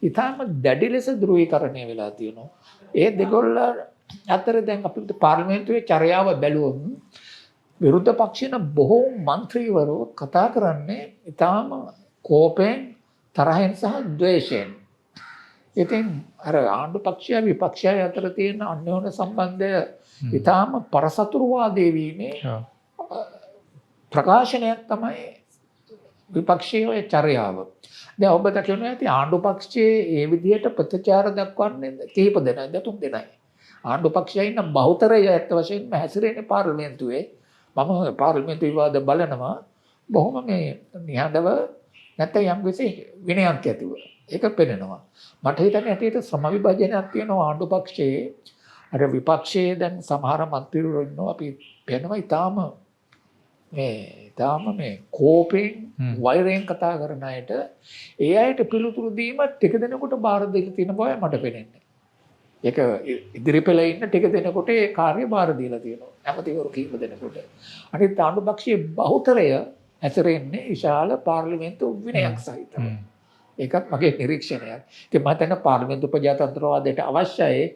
ඊටම දැඩි ලෙස ධ්‍රුවීකරණය වෙලා තියෙනවා. ඒ දෙගොල්ල අතර දැන් අපිට පාර්ලිමේන්තුවේ චර්යාව බැලුවොත් විරුද්ධ පක්ෂයන බොහෝ മന്ത്രിවරු කතා කරන්නේ ඊටම කෝපයෙන් තරහෙන් සහ ද්වේෂයෙන්. ඉතින් අර ආණ්ඩු පක්ෂය විපක්ෂය අතර තියෙන අන්‍යෝන්‍ය සම්බන්ධය ඊටාම පරසතුරුවාදී වීමේ ප්‍රකාශනයක් තමයි විපක්ෂයේ චර්යාව. දැන් ඔබ දකිනවා ඇති ආණ්ඩු පක්ෂයේ ඒ විදිහට ප්‍රතිචාර දක්වන්නේ කීප දෙනාද තුන් දෙනයි. ආණ්ඩු පක්ෂයේ ඉන්න බහුතරය ඇත්ත වශයෙන්ම හැසිරෙන්නේ පාර්ලිමේන්තුවේ. මම පාර්ලිමේන්තු විවාද බලනවා බොහොම මේ නිහඬව නැත්නම් යම් කිසි විනයක් ඇතිව ඒක පෙනෙනවා. මට හිතන්නේ ඇටියට සම විභජනයක් තියෙනවා ආණ්ඩු පක්ෂයේ. අර විපක්ෂයේ දැන් සමහර මන්ත්‍රීවරු ඉන්නවා අපි පේනවා ඊටාම මේ කෝපෙන් වෛරයෙන් කතා කරන අයට ඒ අයට පිළිතුරු දීම ටික දෙනෙකුට බාර දෙලා තියෙන බවයි මට පේන්නේ. ඒක ඉදිරිපෙළ ඉන්න ටික දෙනෙකුට ඒ කාර්ය බාර දීලා තියෙනවා. ඇමතිවරු කීප දෙනෙකුට. අනිත් ආණ්ඩුපක්ෂයේ බහුතරය ඇතරෙන්නේ විශාල පාර්ලිමේන්තු විනයක් සහිතව. ඒකත් මගේ නිරීක්ෂණයක්. ඉතින් මම හිතන්නේ පාර්ලිමේන්තු ප්‍රජාතන්ත්‍රවාදයට අවශ්‍යයි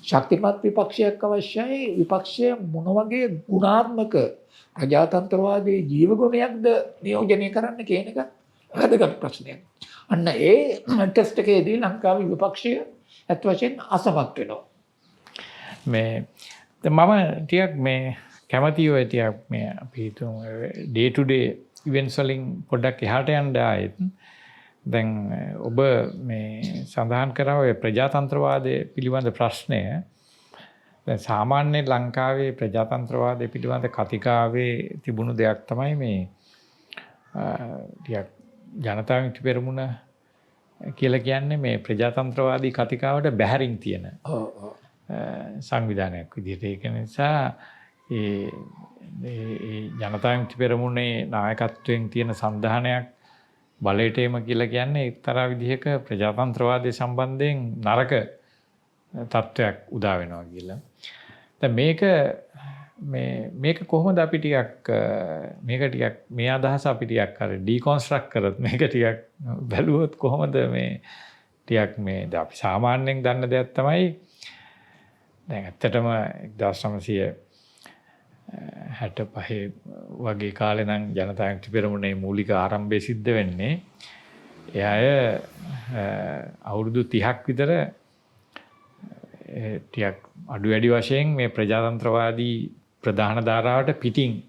ශක්තිමත් විපක්ෂයක් අවශ්‍යයි. විපක්ෂය මොන වගේ ගුණාත්මක ප්‍රජාතන්ත්‍රවාදී ජීවගුණයක්ද නියෝජනය කරන්න කියන එක වැදගත් ප්‍රශ්නයක්. අන්න ඒ ටෙස්ට් එකේදී ලංකාවේ විපක්ෂය ඇත්ත වශයෙන් අසමත් වෙනවා. මේ මම ටිකක් මේ කැමතියි ඔය ටිකක් මේ අපි හිතමු ඩේ ටු ඩේ ඉවෙන්ට්ස් වලින් පොඩ්ඩක් එහාට යන්න ආයෙත් දැන් ඔබ මේ සඳහන් කරා ඔය ප්‍රජාතන්ත්‍රවාදය පිළිබඳ ප්‍රශ්නය දැන් සාමාන්‍ය ලංකාවේ ප්‍රජාතන්ත්‍රවාදය පිළිබඳ කතිකාවේ තිබුණු දෙයක් තමයි මේ ටිකක් ජනතා විමුක්ති පෙරමුණ කියලා කියන්නේ මේ ප්‍රජාතන්ත්‍රවාදී කතිකාවට බැහැරින් තියෙන සංවිධානයක් විදිහට. ඒක නිසා ඒ ජනතා විමුක්ති පෙරමුණේ නායකත්වයෙන් තියෙන සංධානයක් බලයට එම කියලා කියන්නේ එක්තරා විදිහක ප්‍රජාතන්ත්‍රවාදය සම්බන්ධයෙන් නරක තත්ත්වයක් උදා වෙනවා කියලා. දැන් මේක කොහොමද අපි ටිකක් මේක ටිකක් මේ අදහස අපි ටිකක් අර ඩිකොන්ස්ට්‍රක්ට් කරත් මේක ටිකක් බැලුවොත් කොහොමද මේ ටිකක් මේ අපි සාමාන්‍යයෙන් දන්න දෙයක් තමයි දැන් ඇත්තටම 1965 වගේ කාලේ නම් ජනතා විමුක්ති පෙරමුණේ මූලික ආරම්භය සිද්ධ වෙන්නේ ඒ අය අවුරුදු 30ක් විතර ටිකක් අඩු වැඩි වශයෙන් මේ ප්‍රජාතන්ත්‍රවාදී ප්‍රධාන ධාරාවට පිටින්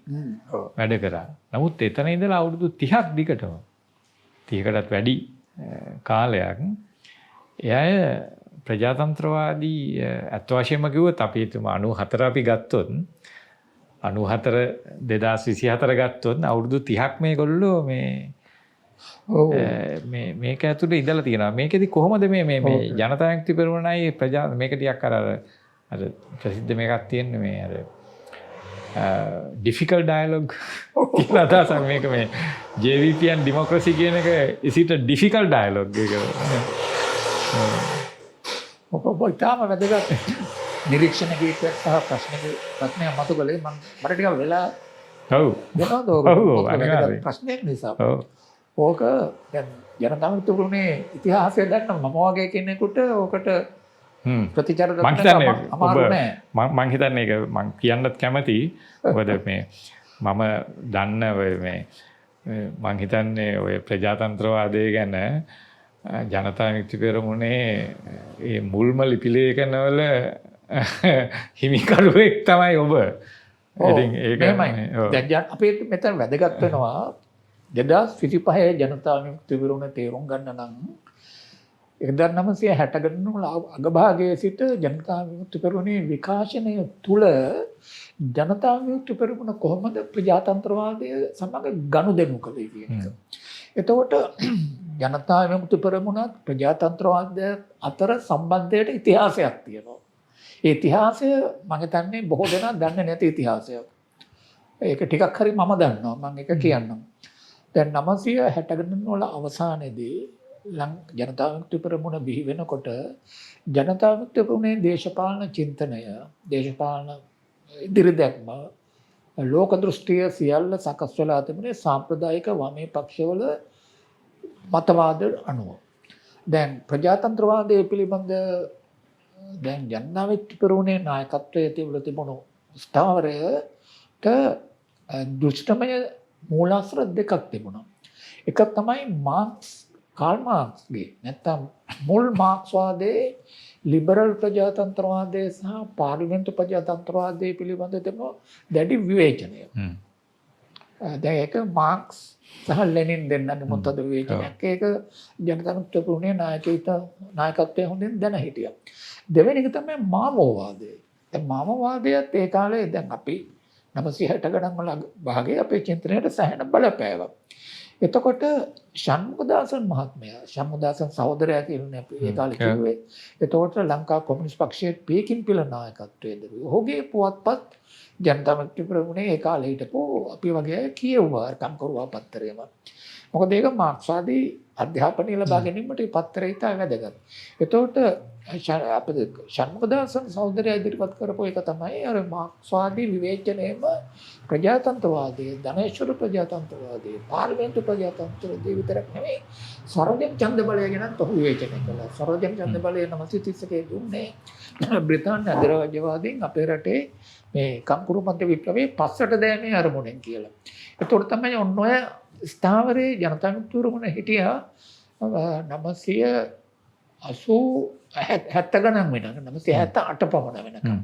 වැඩ කරා. නමුත් එතන ඉඳලා අවුරුදු 30ක් දිගටම 30කටත් වැඩි කාලයක් ඒ අය ප්‍රජාතන්ත්‍රවාදී අත් වශයෙන්ම කිව්වොත් අපි හිතමු 94 අපි ගත්තොත් 94 2024 ගත්තොත් අවුරුදු 30ක් මේගොල්ලෝ මේක ඇතුලේ ඉඳලා තියෙනවා. මේකෙදි කොහොමද මේ ජනතා විමුක්ති පෙරමුණයි මේක ටිකක් අර ප්‍රසිද්ධ මේකක් තියෙන්නේ මේ අර difficult dialogue කියලා අදහසක් මේක මේ JVP and democracy කියන එක is it a difficult dialogue එක. ඔබ තාම වැදගත් නිරීක්ෂණ කීපයක් සහ ප්‍රශ්නයක් මතු කළේ මට ටිකක් වෙලා දෙනවද ප්‍රශ්නයක් නිසා. ඕක දැන් ජනතා විමුක්ති පෙරමුණේ ඉතිහාසය දන්න මම වගේ කෙනෙකුට ඕකට ප්‍රතිචාර දෙන්න අමාරු නෑ. මම හිතන්නේ ඒක මම කියන්නත් කැමතියි. මොකද මේ මම දන්න ඔය මේ මම හිතන්නේ ඔය ප්‍රජාතන්ත්‍රවාදය ගැන ජනතා විමුක්ති පෙරමුණේ ඒ මුල්ම ලිපිලේඛනවල හිමිකරුවෙක් තමයි ඔබ. ඉතින් ඒක දැන් අපේ මෙතන වැදගත් වෙනවා 2025 ජනතා විමුක්ති පෙරමුණ තේරුම් ගන්න නම් 1960 ගණන් අගභාගයේ සිට ජනතා විමුක්ති පෙරමුණේ විකාශනය තුළ ජනතා විමුක්ති පෙරමුණ කොහොමද ප්‍රජාතන්ත්‍රවාදය සමග ගනුදෙනු කළේ කියන එක. එතකොට ජනතා විමුක්ති පෙරමුණත් ප්‍රජාතන්ත්‍රවාදය අතර සම්බන්ධයට ඉතිහාසයක් තියෙනවා. ඒ ඉතිහාසය මම හිතන්නේ බොහෝ දෙනා දන්නේ නැති ඉතිහාසයක්. ඒක ටිකක් හරි මම දන්නවා. මම ඒක කියන්නම්. දැන් 960 ගණන් වල අවසානයේදී ජනතා විමුක්ති පෙරමුණ බිහි වෙනකොට ජනතා විමුක්ති පෙරමුණේ දේශපාලන චින්තනය, දේශපාලන ඉදිරි දැක්ම, ලෝක දෘෂ්ටිය සියල්ල සකස් වෙලා තිබුණේ සාම්ප්‍රදායික වමේ පක්ෂවල මතවාද අනුව. දැන් ප්‍රජාතන්ත්‍රවාදයේ පිළිබඳ දැන් ජනතා විමුක්ති පෙරමුණේ නායකත්වයේ තිබුණු ස්ථාවරයට දෘෂ්ටිමය මූලාශ්‍ර දෙකක් තිබුණා. එකක් තමයි කාල් මාක්ස්ගේ නැත්තම් මුල් මාක්ස්වාදයේ ලිබරල් ප්‍රජාතන්ත්‍රවාදය සහ පාර්ලිමේන්තු ප්‍රජාතන්ත්‍රවාදය පිළිබඳ තිබුණු දැඩි විවේචනය. දැන් ඒක මාක්ස් සහ ලෙනින් දෙන්නගේ මොකද විවේචනයක්. ඒක ජනතා විමුක්ති පෙරමුණේ නායකත්වයේ හොඳින් දැන හිටියා. දෙවෙනි එක තමයි මාමෝවාදය. දැන් මාමෝවාදයත් ඒ කාලේ දැන් අපි 960 ගණන් වල භාගයේ අපේ චින්තනයට සෑහෙන බලපෑවා. එතකොට ෂණ්මුගදාසන් මහත්මයා ෂණ්මුගදාසන් සහෝදරයා කියන්නේ අපි ඒ කාලේ කිව්වේ. එතකොට ලංකා කොමියුනිස්ට් පක්ෂයේ පීකින් පිළ නායකත්වයේ දරුවෝ. ඔහුගේ පුවත්පත් ජනතා විමුක්ති පෙරමුණේ ඒ කාලේ හිටපු අපි වගේ අය කියවුවා කම්කරුවා පත්තරේම. මොකද ඒක මාක්ස්වාදී අධ්‍යාපනය ලබා ගැනීමට මේ පත්තරය ඉතා වැදගත්. එතකොට අපේ ෂණ්මුගදාසන් සහෝදරයා ඉදිරිපත් කරපු එක තමයි අර මාක්ස්වාදී විවේචනයේම ප්‍රජාතන්ත්‍රවාදී, ධනේශ්වර ප්‍රජාතන්ත්‍රවාදී, පාර්ලිමේන්තු ප්‍රජාතන්ත්‍රවාදී විතරක් නෙවෙයි සරෝජම් ඡන්ද බලය ගැනත් ඔහු විවේචනය කළා. සරෝජම් ඡන්ද බලය 931 දුන්නේ බ්‍රිතාන්‍ය අධිරාජ්‍යවාදීන් අපේ රටේ මේ කම්කුරු මන්ත්‍ර විප්ලවයේ පස්සට දැමීමේ අරමුණෙන් කියලා. ඒතකොට තමයි ඔන්න ඔය ස්ථාවරයේ ජනතා විමුක්ති පෙරමුණ හිටියා 970 ගණන් වෙනකන් 978 පමණ වෙනකන්.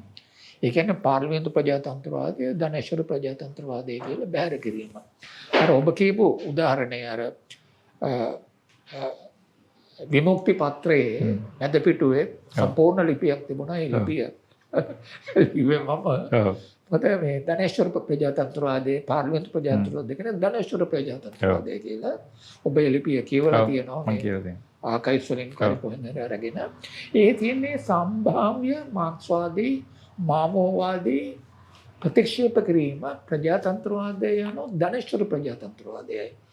ඒ කියන්නේ පාර්ලිමේන්තු ප්‍රජාතන්ත්‍රවාදය, ධනේශ්වර ප්‍රජාතන්ත්‍රවාදය කියලා බැහැර කිරීම. අර ඔබ කියපු උදාහරණය අර විමුක්ති පත්‍රයේ මැද පිටුවේ සම්පූර්ණ ලිපියක් තිබුණා. ඒ ලිපිය ඉවේ මම මොකද මේ ධනේශ්වර ප්‍රජාතන්ත්‍රවාදයේ පාර්ලිමේන්තු ප්‍රජාතන්ත්‍රවාදය කියන ධනේශ්වර ප්‍රජාතන්ත්‍රවාදය කියලා ඔබ ඒ ලිපිය කියවලා තියෙනවා. මම කියලා දෙන්න. ආකයිව්ස් වලින් කොහෙන්ද අරගෙන ඒ තියෙන්නේ සම්භාව්‍ය මාක්ස්වාදී මාමෝවාදී ප්‍රතික්ෂේප කිරීම ප්‍රජාතන්ත්‍රවාදය යන ධනේශ්වර ප්‍රජාතන්ත්‍රවාදයයි.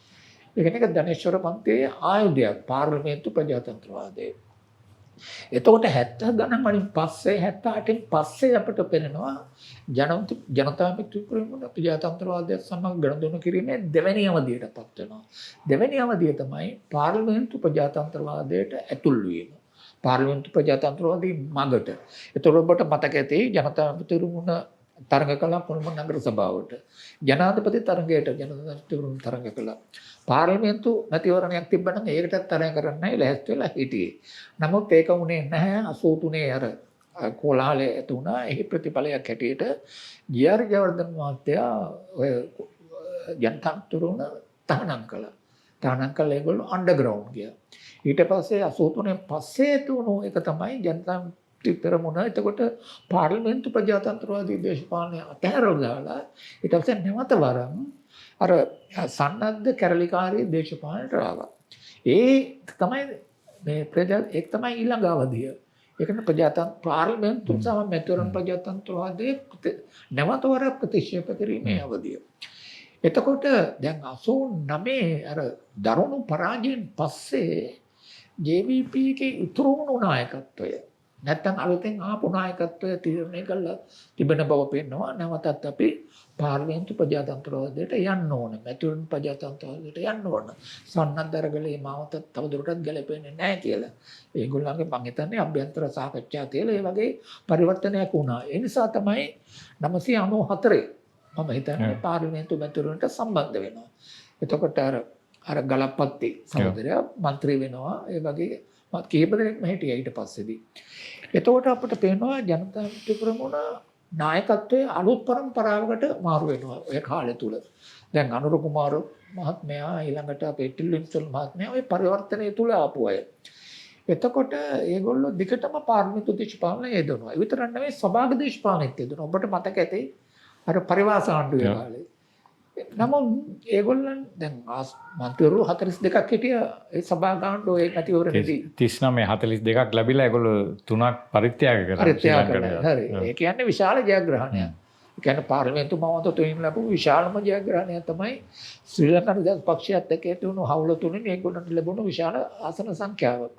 ඒ කියන්නේ ධනේශ්වර පන්තියේ ආයුධයක් පාර්ලිමේන්තු ප්‍රජාතන්ත්‍රවාදය. එතකොට 70 ගණන් වලින් පස්සේ 78න් පස්සේ අපිට පේනවා ජනතා විමුක්ති පෙරමුණ ප්‍රජාතන්ත්‍රවාදය සමග ගනුදෙනු කිරීමේ දෙවැනි අවධියටපත් වෙනවා. දෙවැනි අවධිය තමයි පාර්ලිමේන්තු ප්‍රජාතන්ත්‍රවාදයට ඇතුල් වීම. පාර්ලිමේන්තු ප්‍රජාතන්ත්‍රවාදී මගට. ඒතකොට ඔබට මතක ඇති ජනතා විමුක්ති පෙරමුණ තරඟ කළා කොළඹ නගර සභාවට. ජනාධිපති තරඟයට ජනතා විමුක්ති පෙරමුණ තරඟ කළා. පාර්ලිමේන්තු මැතිවරණයක් තිබ්බනම් ඒකටත් තරඟ කරන්නයි ලැහැස්ති වෙලා හිටියේ. නමුත් ඒක උනේ නැහැ 83 අර කොලාලේ ඇති වුණා. එහි ප්‍රතිඵලයක් හැටියට ජී.ආර්. ජයවර්ධන මහත්තයා ඔය ජනතා තුරුණ තහනම් කළා. තහනම් කළා ඒගොල්ලෝ අන්ඩර්ග්‍රවුන්ඩ් ගියා. ඊට පස්සේ 83 පස්සේ තුණු එක තමයි ජනතා විමුක්ති පෙරමුණ. එතකොට පාර්ලිමේන්තු ප්‍රජාතන්ත්‍රවාදී දේශපාලනය අතහැරලා දාලා ඊට පස්සේ නැවත වරන් අර සන්නද්ධ කැරලිකාරී දේශපාලනයට ආවා. ඒ තමයි මේ ඒක තමයි ඊළඟ අවධිය. ඒකනේ ප්‍රජාතන්ත්‍ර පාර්ලිමේන්තු සහ මැතිවරණ ප්‍රජාතන්ත්‍රවාදයේ නැවත වර ප්‍රතික්ෂේප කිරීමේ අවධිය. එතකොට දැන් 89 අර දරුණු පරාජයෙන් පස්සේ JVP එකේ ඉතුරු වුණු නායකත්වය නැත්තම් අලුතෙන් ආපු නායකත්වය තීරණය කළා තිබෙන බව පේනවා. නැවතත් අපි පාර්ලිමේන්තු ප්‍රජාතන්ත්‍රවාදයට යන්න ඕන. මැතිවරණ ප්‍රජාතන්ත්‍රවාදයට යන්න ඕන. සන්නද්ධ අරගලේ මාවත තවදුරටත් ගැලපෙන්නේ නැහැ කියලා. ඒගොල්ලන්ගේ මං හිතන්නේ අභ්‍යන්තර සාකච්ඡා තියලා ඒ වගේ පරිවර්තනයක් වුණා. ඒ නිසා තමයි 994 මම හිතන්නේ පාර්ලිමේන්තු මැතිවරණයට සම්බන්ධ වෙනවා. එතකොට අර ගලප්පත්ති සහෝදරයා മന്ത്രി වෙනවා. ඒ වගේ කීප දෙනෙක්ම හිටියා ඊට පස්සේදී. එතකොට අපිට පේනවා ජනතා විමුක්ති පෙරමුණ නායකත්වයේ අලුත් පරම්පරාවකට මාරු වෙනවා ඔය කාලය තුල. දැන් අනුර කුමාර මහත්මයා ඊළඟට අපේ ටිල්ලින්සල් මහත්මයා ওই පරිවර්තනය තුල ආපු අය. එතකොට ඒගොල්ලෝ දිගටම පාර්ලිමේන්තු දේශපාලනය යෙදුණා. ඒ විතරක් නෙවෙයි සභාග දේශපාලනයත් යෙදුණා. ඔබට මතක ඇති අර පරිවාස ආණ්ඩුවේ කාලේ. නමුත් ඒගොල්ලන් දැන් මන්ත්‍රීවරු 42ක් හිටියා ඒ සභා ගාණ්ඩෝ ඒ මැතිවරණදී 39 42ක් ලැබිලා ඒගොල්ලෝ 3ක් පරිත්‍යාග කරා. හරි. ඒ කියන්නේ විශාල ජයග්‍රහණයක්. ඒ කියන්නේ පාර්ලිමේන්තු මවත තුලින් ලැබු විශාලම ජයග්‍රහණය තමයි ශ්‍රී ලංකා නිදහස් පක්ෂයත් එක්ක ඇති වුණු හවුල තුලින් ඒගොල්ලන්ට ලැබුණු විශාල ආසන සංඛ්‍යාව.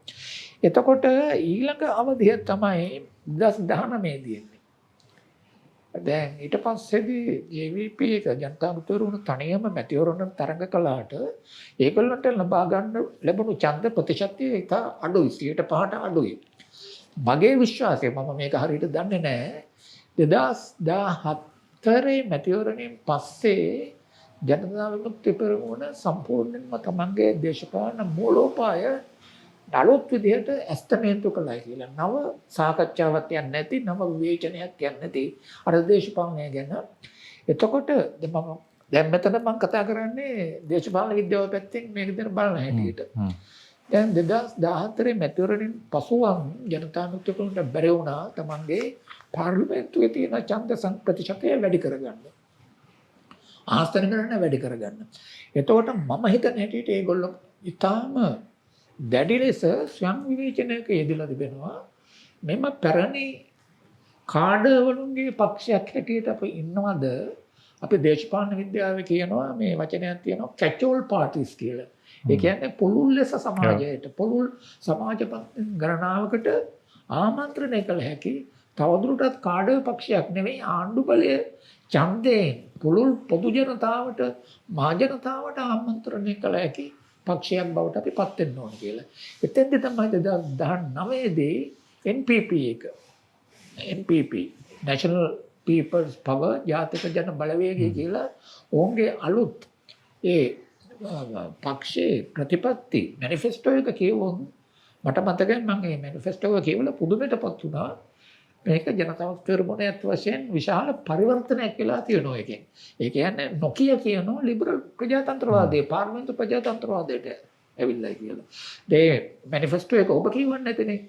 එතකොට ඊළඟ අවධිය තමයි 2019 දී. දැන් ඊට පස්සේදී JVP එක ජනතා විමුක්ති පෙරමුණ තනියම මැතිවරණ තරඟ කළාට ඒගොල්ලන්ට ලබා ගන්න ලැබුණු ඡන්ද ප්‍රතිශතය එක අඩුයි 5%ට අඩුයි. මගේ විශ්වාසය මම මේක හරියට දන්නේ නැහැ 2014 මැතිවරණයෙන් පස්සේ ජනතා විමුක්ති පෙරමුණ සම්පූර්ණයෙන්ම තමන්ගේ දේශපාලන මූලෝපාය අලුත් විදිහට ඇස්තමේන්තු කළා කියලා. නව සාකච්ඡාවක් යන්නේ නැති, නව විවේචනයක් යන්නේ නැති අර දේශපාලනය ගැන. එතකොට දැන් මෙතන මම කතා කරන්නේ දේශපාලන විද්‍යාව පැත්තෙන් මේක දෙන බලන හැටියට. දැන් 2014 මැතිවරණින් පසුවන් ජනතා විමුක්ති පෙරමුණට බැරි වුණා තමන්ගේ පාර්ලිමේන්තුවේ තියෙන ඡන්ද ප්‍රතිශතය වැඩි කරගන්න. ආස්තන කරන්න වැඩි කරගන්න. එතකොට මම හිතන හැටියට ඒගොල්ලෝ ඊටාම දැඩි ලෙස ස්වයං විවේචනයක යෙදලා තිබෙනවා. මෙම පැරණි කාඩවලුන්ගේ පක්ෂයක් හැටියට අපි ඉන්නවද? අපි දේශපාලන විද්‍යාවේ කියනවා මේ වචනයක් තියෙනවා කැචෝල් පාටිස් කියලා. ඒ කියන්නේ පුළුල් ලෙස සමාජයට පුළුල් සමාජපත්තින් ගණනාවකට ආමන්ත්‍රණය කළ හැකි තවදුරටත් කාඩව පක්ෂයක් නෙවෙයි ආණ්ඩු බලය ඡන්දයෙන් පුළුල් පොදු ජනතාවට මහ ජනතාවට ආමන්ත්‍රණය කළ හැකි පක්ෂයක් බවට අපි පත් වෙන්න ඕන කියලා. එතෙන්ද තමයි 2019 දී NPP එක NPP National People's Power ජාතික ජන බලවේගය කියලා ඔවුන්ගේ අලුත් ඒ පක්ෂයේ ප්‍රතිපත්ති මැනිෆෙස්ටෝ එක කියවුවොත් මට මතකයි මම මේ මැනිෆෙස්ටෝ එක කියවලා පුදුමයටපත් වුණා. මේක ජනතාවක් පෙරමුණේ වශයෙන් විශාල පරිවර්තනයක් වෙලා තියෙනවා එකෙන්. ඒ කියන්නේ නොකිය කියනවා ලිබරල් ප්‍රජාතන්ත්‍රවාදයේ පාර්ලිමේන්තු ප්‍රජාතන්ත්‍රවාදයට ඇවිල්ලා කියලා. ඒ මැනිෆෙස්ටෝ එක ඔබ කියවන්නේ නැතනේ.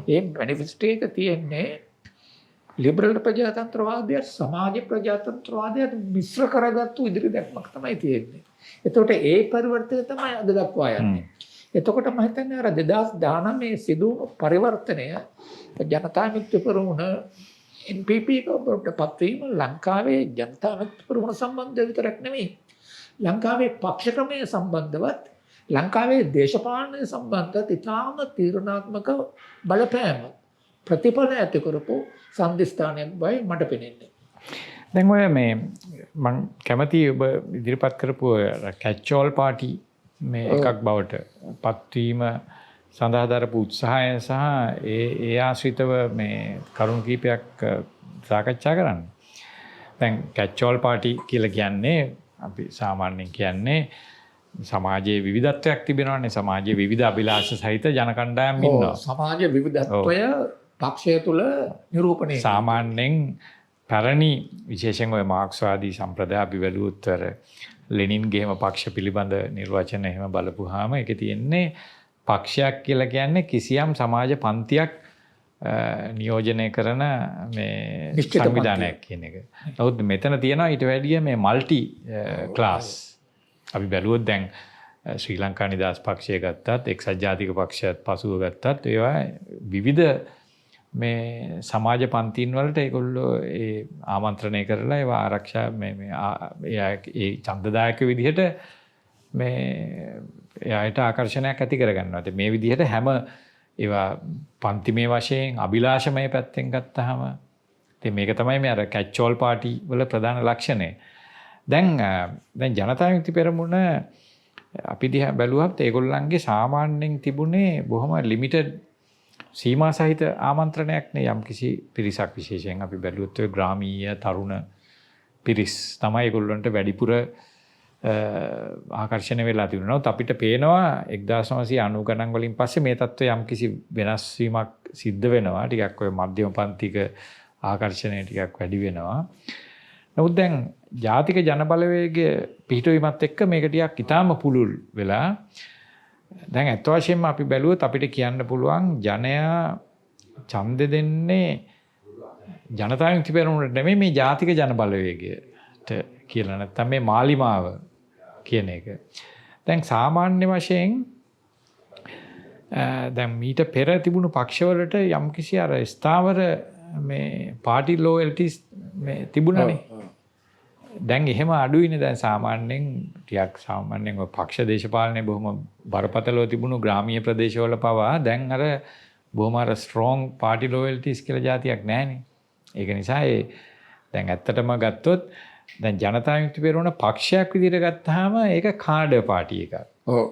ඒ මැනිෆෙස්ටෝ එක තියෙන්නේ ලිබරල් ප්‍රජාතන්ත්‍රවාදය සමාජ ප්‍රජාතන්ත්‍රවාදය මිශ්‍ර කරගත්තු ඉදිරි දැක්මක් තමයි තියෙන්නේ. එතකොට ඒ පරිවර්තනය තමයි අද දක්වා යන්නේ. එතකොට මම හිතන්නේ අර 2019 සිදු පරිවර්තනය ජනතා විමුක්ති පෙරමුණ NPP එකට පත්වීම ලංකාවේ ජනතා විමුක්ති පෙරමුණ සම්බන්ධ විතරක් නෙමෙයි. ලංකාවේ පක්ෂ ක්‍රමය සම්බන්ධවත් ලංකාවේ දේශපාලනය සම්බන්ධවත් ඉතාම තීරණාත්මක බලපෑම ප්‍රතිඵල ඇති කරපු සම්දිස්ථානයක් බයි මට පෙනෙන්නේ. දැන් ඔය මේ මම කැමති ඔබ ඉදිරිපත් කරපු කැචෝල් පාටි මේ එකක් බවට පත්වීම සඳහා දරපු උත්සාහය සහ ඒ ආශ්‍රිතව මේ කරුණු කීපයක් සාකච්ඡා කරන්න. දැන් කැචෝල් පාටි කියලා කියන්නේ අපි සාමාන්‍යයෙන් කියන්නේ සමාජයේ විවිධත්වයක් තිබෙනවානේ. සමාජයේ විවිධ අභිලාෂ සහිත ජන කණ්ඩායම් ඉන්නවා. සමාජයේ විවිධත්වය පක්ෂය තුළ නිරූපණය සාමාන්‍යයෙන් පැරණි විශේෂයෙන් ඔය මාක්ස්වාදී සම්ප්‍රදාය අපි බැලුවොත් ලෙනින්ගේම පක්ෂ පිළිබඳ නිර්වචන එහෙම බලපුවාම ඒකේ තියෙන්නේ පක්ෂයක් කියලා කියන්නේ කිසියම් සමාජ පන්තියක් නියෝජනය කරන මේ සංවිධානයක් කියන එක. නමුත් මෙතන තියෙනවා ඊට වැඩිය මේ මල්ටි ක්ලාස්. අපි බැලුවොත් දැන් ශ්‍රී ලංකා නිදහස් පක්ෂය ගත්තත් එක්සත් ජාතික පක්ෂයත් පසුව ගත්තත් ඒවා විවිධ මේ සමාජ පන්තින් වලට ඒගොල්ලෝ ඒ ආමන්ත්‍රණය කරලා ඒවා ආරක්ෂා ඒ ඡන්දදායක විදිහට මේ එයාට ආකර්ෂණයක් ඇති කරගන්නවා. මේ විදිහට හැම ඒවා පන්තිමේ වශයෙන් අභිලාෂමය පැත්තෙන් ගත්තාම ඉතින් මේක තමයි මේ අර කැචෝල් පාටි වල ප්‍රධාන ලක්ෂණය. දැන් ජනතා විමුක්ති පෙරමුණ අපි දිහා බැලුවත් ඒගොල්ලන්ගේ සාමාන්‍යයෙන් තිබුණේ බොහොම ලිමිටඩ් සීමා සහිත ආමන්ත්‍රණයක් නේ. යම්කිසි පිරිසක් විශේෂයෙන් අපි බැලුවොත් ඔය ග්‍රාමීය තරුණ පිරිස් තමයි ඒගොල්ලන්ට වැඩිපුර ආකර්ෂණය වෙලා තිබුණා. අපිට පේනවා 1990 ගණන් වලින් පස්සේ මේ තත්ත්වය යම්කිසි වෙනස් වීමක් සිද්ධ වෙනවා. ටිකක් ඔය මධ්‍යම පන්තික ආකර්ෂණය ටිකක් වැඩි වෙනවා. නමුත් දැන් ජාතික ජන බලවේගය පිහිටවීමත් එක්ක මේක ටිකක් ඉතාම පුළුල් වෙලා දැන් ඇත්ත වශයෙන්ම අපි බැලුවොත් අපිට කියන්න පුළුවන් ජනයා ඡන්දෙ දෙන්නේ ජනතා විමුක්ති පෙරමුණට නෙමෙයි මේ ජාතික ජන බලවේගයට කියලා. නැත්තම් මේ මාලිමාව කියන එක. දැන් සාමාන්‍ය වශයෙන් දැන් මීට පෙර තිබුණු පක්ෂවලට යම්කිසි අර ස්ථාවර මේ පාටි ලෝයල්ටිස් මේ තිබුණානේ. දැන් එහෙම අඩුයිනේ. දැන් සාමාන්‍යයෙන් ටිකක් සාමාන්‍යයෙන් ඔය පක්ෂ දේශපාලනේ බොහොම බරපතලව තිබුණු ග්‍රාමීය ප්‍රදේශවල පවා දැන් අර බොහොම අර ස්ට්‍රෝං පාටි ලෝයල්ටිස් කියලා જાතියක් නැහැනේ. ඒක නිසා දැන් ඇත්තටම ගත්තොත් දැන් ජනතා විමුක්ති පෙරමුණ පක්ෂයක් විදිහට ගත්තාම ඒක කාඩර් පාටි එකක්. ඔව්.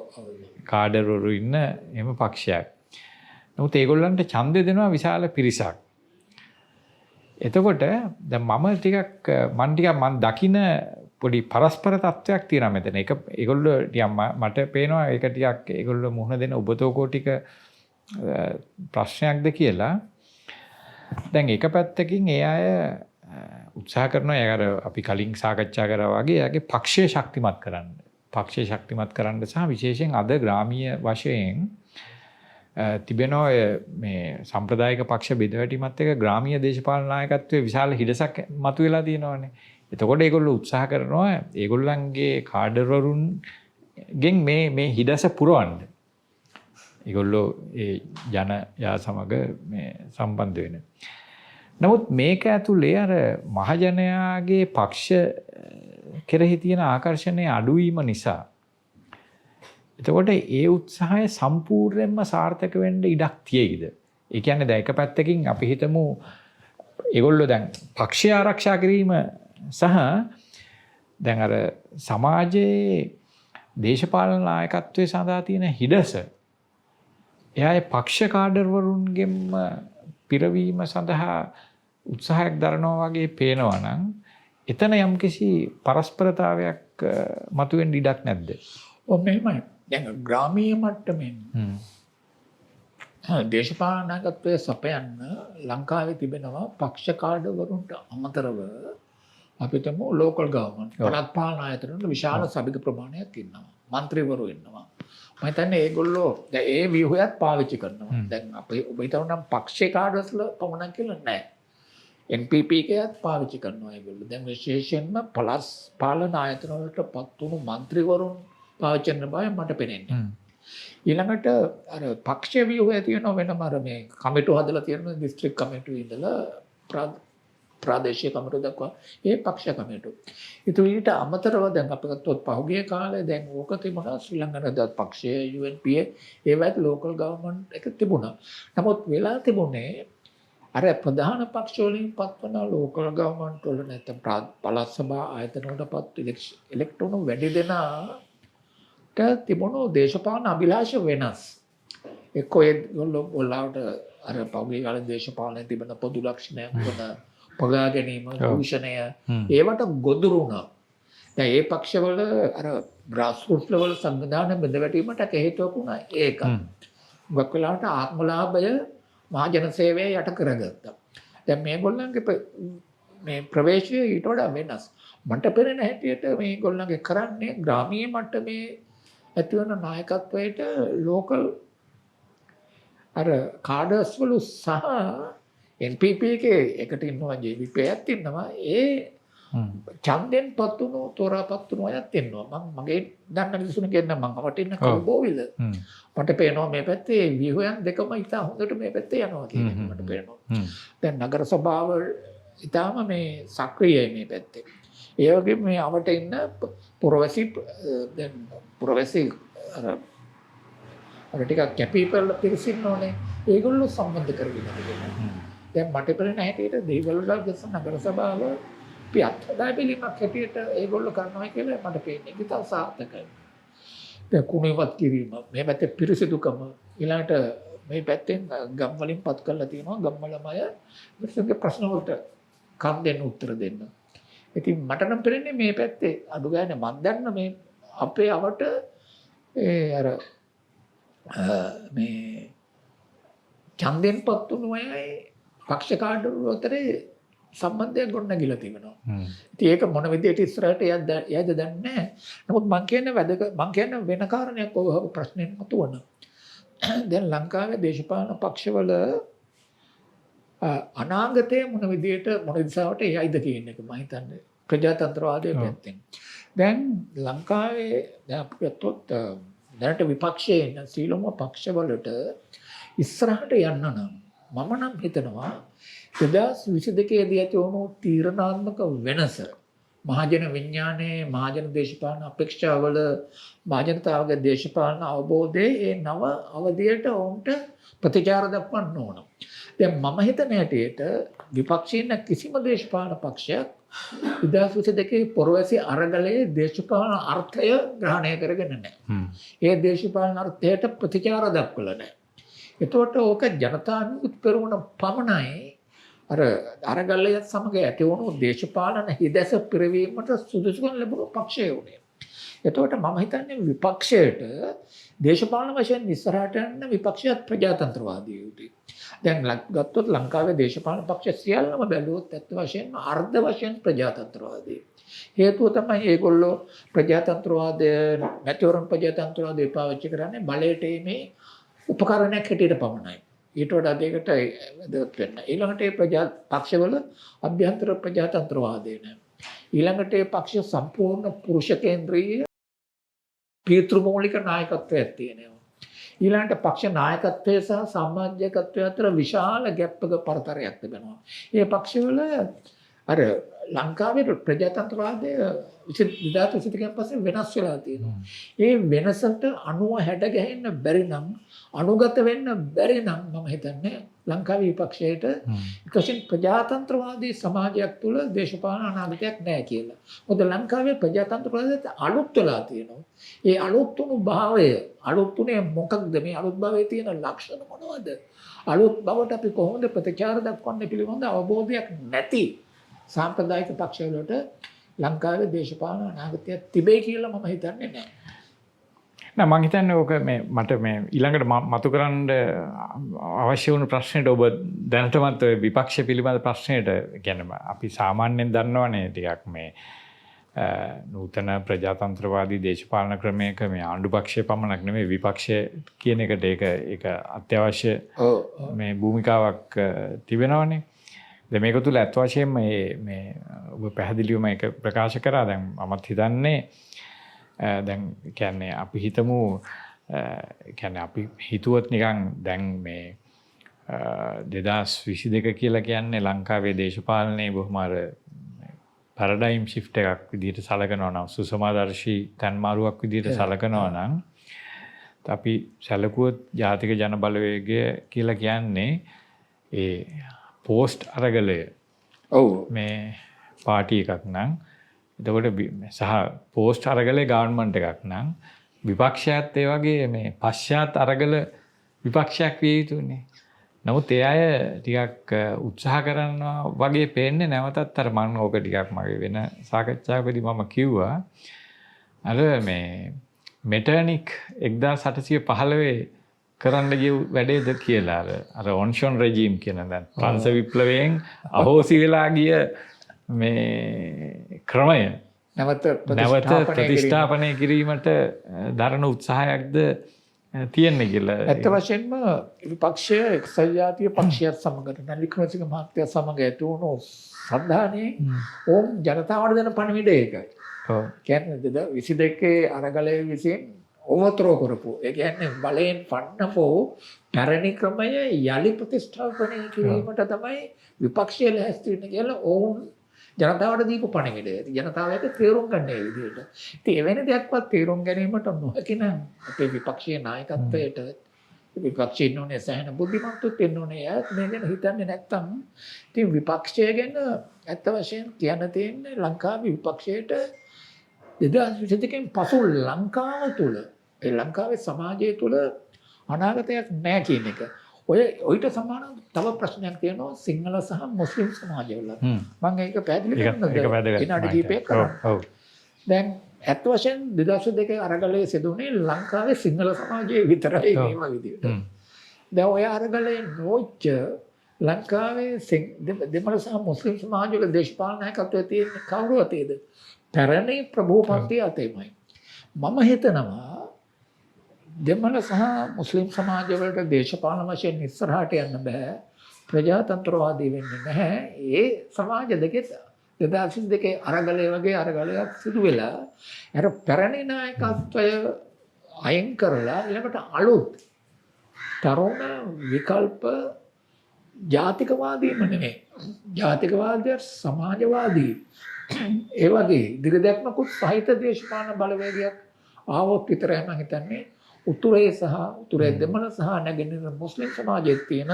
කාඩර්වරු ඉන්න එහෙම පක්ෂයක්. නමුත් ඒගොල්ලන්ට ඡන්දය දෙනවා විශාල පිරිසක්. එතකොට දැන් මම දකින පොඩි පරස්පර තත්වයක් තියෙනවා මෙතන. ඒක ඒගොල්ලෝ මට පේනවා ඒක ටිකක් ඒගොල්ලෝ මුහුණ දෙන ඔබතෝකෝ ටික ප්‍රශ්නයක්ද කියලා. දැන් එක පැත්තකින් ඒ අය උත්සාහ කරනවා ඒකට අපි කලින් සාකච්ඡා කරා වගේ එයාගේ පක්ෂය ශක්තිමත් කරන්න. පක්ෂය ශක්තිමත් කරන්න සහ විශේෂයෙන් අද ග්‍රාමීය වශයෙන් තිබෙනවා මේ සම්ප්‍රදායික පක්ෂ බෙදවැටීමත් එක්ක ග්‍රාමීය දේශපාලන නායකත්වයේ විශාල හිඩසක් මතුවලා තියෙනවානේ. එතකොට ඒගොල්ලෝ උත්සාහ කරනවා ඒගොල්ලන්ගේ කාඩර්වරුන්ගෙන් මේ හිඩස පුරවන්න. ඒගොල්ලෝ ඒ ජනයා සමග මේ සම්බන්ධ වෙන. නමුත් මේක ඇතුලේ අර මහජනයාගේ පක්ෂ කෙරෙහි තියෙන ආකර්ෂණය අඩුවීම නිසා එතකොට ඒ උත්සාහය සම්පූර්ණයෙන්ම සාර්ථක වෙන්න ඉඩක් තියෙයිද? ඒ කියන්නේ දැන් එක පැත්තකින් අපි හිතමු ඒගොල්ලෝ දැන් පක්ෂය ආරක්ෂා කිරීම සහ දැන් අර සමාජයේ දේශපාලන නායකත්වයේ සඳහා තියෙන හිඩස එයාගේ පක්ෂ කාඩර්වරුන්ගෙන්ම පිරවීම සඳහා උත්සාහයක් දරනවා වගේ පේනවා නම් එතන යම්කිසි පරස්පරතාවයක් මතුවෙන්න ඉඩක් නැද්ද? ඔව් මෙහෙමයි. දැන් ග්‍රාමීය මට්ටමින් දේශපාලන නායකත්වයේ සපයන්න ලංකාවේ තිබෙනවා පක්ෂ කාඩර්වරුන්ට අමතරව අපිටම ලෝකල් ගවර්න්මන්ට් පළාත් පාලන ආයතන විශාල සභික ප්‍රමාණයක් ඉන්නවා. മന്ത്രിවරු ඉන්නවා. මම හිතන්නේ ඒගොල්ලෝ දැන් ඒ ව්‍යුහයත් පාවිච්චි කරනවා. දැන් අපි ඔබ හිතවනම් පක්ෂේ කාඩර්ස්ල පමණක් කියලා නෑ. NPP එකත් පාවිච්චි කරනවා ඒගොල්ලෝ. දැන් විශේෂයෙන්ම පළාත් පාලන ආයතන වලට පත් වුණු മന്ത്രിවරුන් පාවිච්චි කරන බව මට පේන්නේ. ඊළඟට අර පක්ෂ ව්‍යුහය තියෙනවා වෙනම අර මේ කමිටු හදලා තියෙනවා දිස්ත්‍රික් කමිටු ඉඳලා ප්‍රාදේශීය කමිටු දක්වා ඒ පක්ෂ කමිටු. ඊට අමතරව දැන් අපි ගත්තොත් පහුගිය කාලේ දැන් ඕක තිබුණා ශ්‍රී ලංකා දත් පක්ෂය UNPA ඒවත් ලෝකල් ගවර්න්මන්ට් එක තිබුණා. නමුත් වෙලා තිබුණේ අර ප්‍රධාන පක්ෂ වලින් පත්වන ලෝකල් ගවර්න්මන්ට් වල නැත්නම් පළාත් සභා ආයතන වලටපත් ඉලෙක්ට්‍රෝන වැඩි දෙනාට තිබුණු දේශපාලන අභිලාෂ වෙනස්. එක්කෝ ඒගොල්ලෝ ඔයාලට අර පහුගිය කාලේ දේශපාලනයේ තිබෙන පොදු ලක්ෂණයක් වන පගා ගැනීම දූෂණය ඒවට ගොදුරු වුණා. දැන් ඒ පක්ෂවල අර ග්‍රාස් රූට් ලෙවල් සංවිධාන බෙදවැටීමට හේතුවක් වුණා ඒක. ගොඩක් වෙලාවට ආත්මලාභය මහජන සේවය යට කරගත්තා. දැන් මේගොල්ලන්ගේ මේ ප්‍රවේශය ඊට වඩා වෙනස්. මට පෙනෙන හැටියට මේගොල්ලන්ගේ කරන්නේ ග්‍රාමීය මට්ටමේ ඇතිවන නායකත්වයට ලෝකල් අර කාඩර්ස් වල සහ NPP එකේ එකට ඉන්නවා JVP එකත් ඉන්නවා ඒ ඡන්දෙන් පත්තුණු තෝරාපත්තුණු අයත් ඉන්නවා මම මගේ දන්න මිනිස්සුන් කියන්න මම අපට ඉන්න කල්බෝවිල මට පේනවා මේ පැත්තේ ව්‍යුහයන් දෙකම ඉතා හොඳට මේ පැත්තේ යනවා කියන එක මට පේනවා දැන් නගර සභාව ඉතාම මේ සක්‍රියයි මේ පැත්තේ ඒ වගේම මේ අපට ඉන්න පුරවැසි දැන් පුරවැසි අර ටිකක් කැපිපල් පිරිසින්න ඕනේ ඒගොල්ලෝ සම්බන්ධ කරගෙන ඉන්නවා දැන් මට පෙනෙන හැටියට දේවල්වල ගස නගර සභාව පියත් හදා බැලීමක් හැටියට ඒගොල්ලෝ කරනවා කියලා මට පේන්නේ. ඒක තව සාර්ථකයි. දැන් කුණුවත් කිරීම මේ පැත්තේ පිරිසිදුකම ඊළඟට මේ පැත්තෙන් ගම් වලින් පත් කරලා තියෙනවා ගම්වලමය මිනිස්සුන්ගේ ප්‍රශ්න වලට කම් දෙන්න උත්තර දෙන්න. ඉතින් මට නම් පෙනෙන්නේ මේ පැත්තේ අඩු ගානේ මම දන්න මේ අපේ අවට ඒ අර මේ ඡන්දෙන් පත් වුණු අය පක්ෂ කාඩරු අතරේ සම්බන්ධයක් ගොඩනගිලා තිබෙනවා. ඉතින් ඒක මොන විදිහට ඉස්සරහට යයිද දන්නේ නැහැ. නමුත් මම කියන්නේ වෙන කාරණයක් ඔය ප්‍රශ්නෙන් මතුවන. දැන් ලංකාවේ දේශපාලන පක්ෂවල අනාගතයේ මොන විදිහට මොන දිශාවට යයිද කියන එක මම හිතන්නේ ප්‍රජාතන්ත්‍රවාදයේ පැත්තෙන්. දැන් ලංකාවේ දැන් අපි ගත්තොත් දැනට විපක්ෂයේ ඉන්න සීලොම පක්ෂවලට ඉස්සරහට යන්න නම් මම නම් හිතනවා 2022 දී ඇති වුණු තීරණාත්මක වෙනස මහජන විඥානයේ මහජන දේශපාලන අපේක්ෂාවල මහජනතාවගේ දේශපාලන අවබෝධයේ ඒ නව අවධියට වුන්ට ප්‍රතිචාර දක්වන්න ඕන. දැන් මම හිතන හැටියට විපක්ෂීන කිසිම දේශපාලන පක්ෂයක් 2022 පොරවැසි අරගලයේ දේශපාලන අර්ථය ග්‍රහණය කරගෙන නැහැ. ඒ දේශපාලන අර්ථයට ප්‍රතිචාර දක්වලා නැහැ. එතකොට ඕක ජනතාවගේ පෙරමුණ පමණයි අර අරගලයත් සමග ඇති වුණු දේශපාලන හිදැස පිරවීමට සුදුසුකම් ලැබුණු පක්ෂය උනේ. එතකොට මම හිතන්නේ විපක්ෂයට දේශපාලන වශයෙන් ඉස්සරහට යන විපක්ෂයත් ප්‍රජාතන්ත්‍රවාදී යුතුයි. දැන් ගත්තොත් ලංකාවේ දේශපාලන පක්ෂ සියල්ලම බැලුවොත් ඇත්ත වශයෙන්ම අර්ධ වශයෙන් ප්‍රජාතන්ත්‍රවාදී. හේතුව තමයි ඒගොල්ලෝ ප්‍රජාතන්ත්‍රවාදය මැතිවරණ ප්‍රජාතන්ත්‍රවාදය පාවිච්චි කරන්නේ බලයට මේ උපකරණයක් හැටියට පමණයි. ඊට වඩා දෙයකට වැදගත් වෙන්න. ඊළඟට මේ පක්ෂවල අභ්‍යන්තර ප්‍රජාතන්ත්‍රවාදය නෑ. ඊළඟට ඒ පක්ෂ සම්පූර්ණ පුරුෂ කේන්ද්‍රීය පීතෘමූලික නායකත්වයක් තියෙනවා. ඊළඟට පක්ෂ නායකත්වය සහ සමාජිකත්වය අතර විශාල ගැප් එක පරතරයක් තිබෙනවා. මේ පක්ෂවල අර ලංකාවේ ප්‍රජාතන්ත්‍රවාදය 2021 පස්සේ වෙනස් වෙලා තියෙනවා. ඒ වෙනසට අනුව හැඩ ගැහෙන්න බැරි නම් අනුගත වෙන්න බැරි නම් මම හිතන්නේ ලංකාවේ විපක්ෂයට එකසින් ප්‍රජාතන්ත්‍රවාදී සමාජයක් තුළ දේශපාලන අනාගතයක් නැහැ කියලා. මොකද ලංකාවේ ප්‍රජාතන්ත්‍රවාදයට අලුත් වෙලා තියෙනවා. ඒ අලුත් වුණු භාවය අලුත් උනේ මොකක්ද? මේ අලුත් භාවයේ තියෙන ලක්ෂණ මොනවද? අලුත් බවට අපි කොහොමද ප්‍රතිචාර දක්වන්නේ පිළිබඳ අවබෝධයක් නැති සාම්ප්‍රදායික පක්ෂවලට ලංකාවේ දේශපාලන අනාගතයක් තිබේ කියලා මම හිතන්නේ නැහැ. නෑ මං හිතන්නේ ඕක මේ මට මේ ඊළඟට මතු කරන්න අවශ්‍ය වුණු ප්‍රශ්නෙට ඔබ දැනටමත් ඔය විපක්ෂ පිළිබඳ ප්‍රශ්නෙට කියන්නේ අපි සාමාන්‍යයෙන් දන්නවනේ ටිකක් මේ නූතන ප්‍රජාතන්ත්‍රවාදී දේශපාලන ක්‍රමයක මේ ආණ්ඩු පක්ෂය පමණක් නෙමෙයි විපක්ෂය කියන එකට ඒක අත්‍යවශ්‍ය මේ භූමිකාවක් තිබෙනවනේ. දැන් මේක තුල අත් වශයෙන්ම මේ ඔබ පැහැදිලිවම ඒක ප්‍රකාශ කරා. දැන් මමත් හිතන්නේ දැන් කියන්නේ අපි හිතමු කියන්නේ අපි හිතුවත් නිකන් දැන් මේ 2022 කියලා කියන්නේ ලංකාවේ දේශපාලනයේ බොහොම අර පැරඩයිම් shift එකක් විදිහට සලකනවා නම් සුසමාදර්ශී තන්මාරුවක් විදිහට සලකනවා නම් අපි සැලකුවොත් ජාතික ජන බලවේගය කියලා කියන්නේ ඒ පෝස්ට් අරගලය මේ පාටි එකක් නම් එතකොට සහ පෝස්ට් අරගලේ ගවර්න්මන්ට් එකක් නම් විපක්ෂයත් ඒ වගේ මේ පශ්චාත් අරගල විපක්ෂයක් විය යුතුනේ. නමුත් ඒ අය ටිකක් උත්සාහ කරනවා වගේ පේන්නේ නැවතත් අර මම ඕක ටිකක් මගේ වෙන සාකච්ඡාවකදී මම කිව්වා අර මේ මෙටර්නික් 1815 කරන්න ගිය වැඩේද කියලා අර ඔන්ෂොන් රෙජීම් කියන දැන් ප්‍රංශ විප්ලවයෙන් අහෝසි වෙලා ගිය මේ ක්‍රමය නැවත ප්‍රතිස්ථාපනය කිරීමට දරන උත්සාහයක්ද තියෙන්නේ කියලා. ඇත්ත වශයෙන්ම විපක්ෂය එක්සත් ජාතික පක්ෂයත් සමග රනිල් වික්‍රමසිංහ මහත්තයා සමග ඇති වුණු සන්ධානයේ ඕම් ජනතාවට දෙන පණිවිඩය ඒකයි. ඔව්. කියන්නේ 2022 අරගලයේ විසින් ඕවතරෝ කරපු. ඒ කියන්නේ බලයෙන් පන්නපෝ පැරණි ක්‍රමය යලි ප්‍රතිස්ථාපනය කිරීමට තමයි විපක්ෂය ලැස්ති වෙන්නේ කියලා ඕම් ජනතාවට දීපු පණිවිඩය. ජනතාව ඒක තේරුම් ගන්න ඒ විදිහට. ඉතින් එවැනි දෙයක්වත් තේරුම් ගැනීමට නොහැකි නම් අපේ විපක්ෂීය නායකත්වයට විපක්ෂයේ ඉන්නෝනේ සෑහෙන බුද්ධිමත්තුත් ඉන්නෝනේ. යාත් මේ ගැන හිතන්නේ නැත්තම් ඉතින් විපක්ෂය ගැන ඇත්ත වශයෙන් කියන්න තියෙන්නේ ලංකාවේ විපක්ෂයට 2022 පසු ලංකාව තුළ ඒ ලංකාවේ සමාජය තුළ අනාගතයක් නැහැ කියන එක. ඔයිට සමාන තව ප්‍රශ්නයක් තියෙනවා සිංහල සහ මුස්ලිම් සමාජවල. මම ඒක පැහැදිලි කරන්නද? විනාඩි කිහිපයක් කරන්න. ඔව්. දැන් ඇත්ත වශයෙන් 2002 අරගලයේ සිදුුනේ ලංකාවේ සිංහල සමාජයේ විතරයි මේව විදිහට. දැන් ඔය අරගලයේ නොච්ච ලංකාවේ දෙමළ සහ මුස්ලිම් සමාජවල දේශපාලන නායකත්වයේ තියෙන කවුරු අතේද? පැරණි ප්‍රභූපන්ති අතේමයි. මම හිතනවා දෙමළ සහ මුස්ලිම් සමාජවලට දේශපාලන වශයෙන් ඉස්සරහට යන්න බෑ. ප්‍රජාතන්ත්‍රවාදී වෙන්නේ නැහැ. ඒ සමාජ දෙකේ 2022 අරගලය වගේ අරගලයක් සිදු වෙලා අර පැරණි නායකත්වය අයින් කරලා ඊළඟට අලුත් තරුණ විකල්ප ජාතිකවාදීම නෙමෙයි. ජාතිකවාදය සමාජවාදී ඒ වගේ දිගදැක්මකුත් සහිත දේශපාලන බලවේගයක් ආවොත් විතරයි මම හිතන්නේ උතුරේ සහ උතුරේ දෙමළ සහ නැගෙනහිර මුස්ලිම් සමාජයේ තියෙන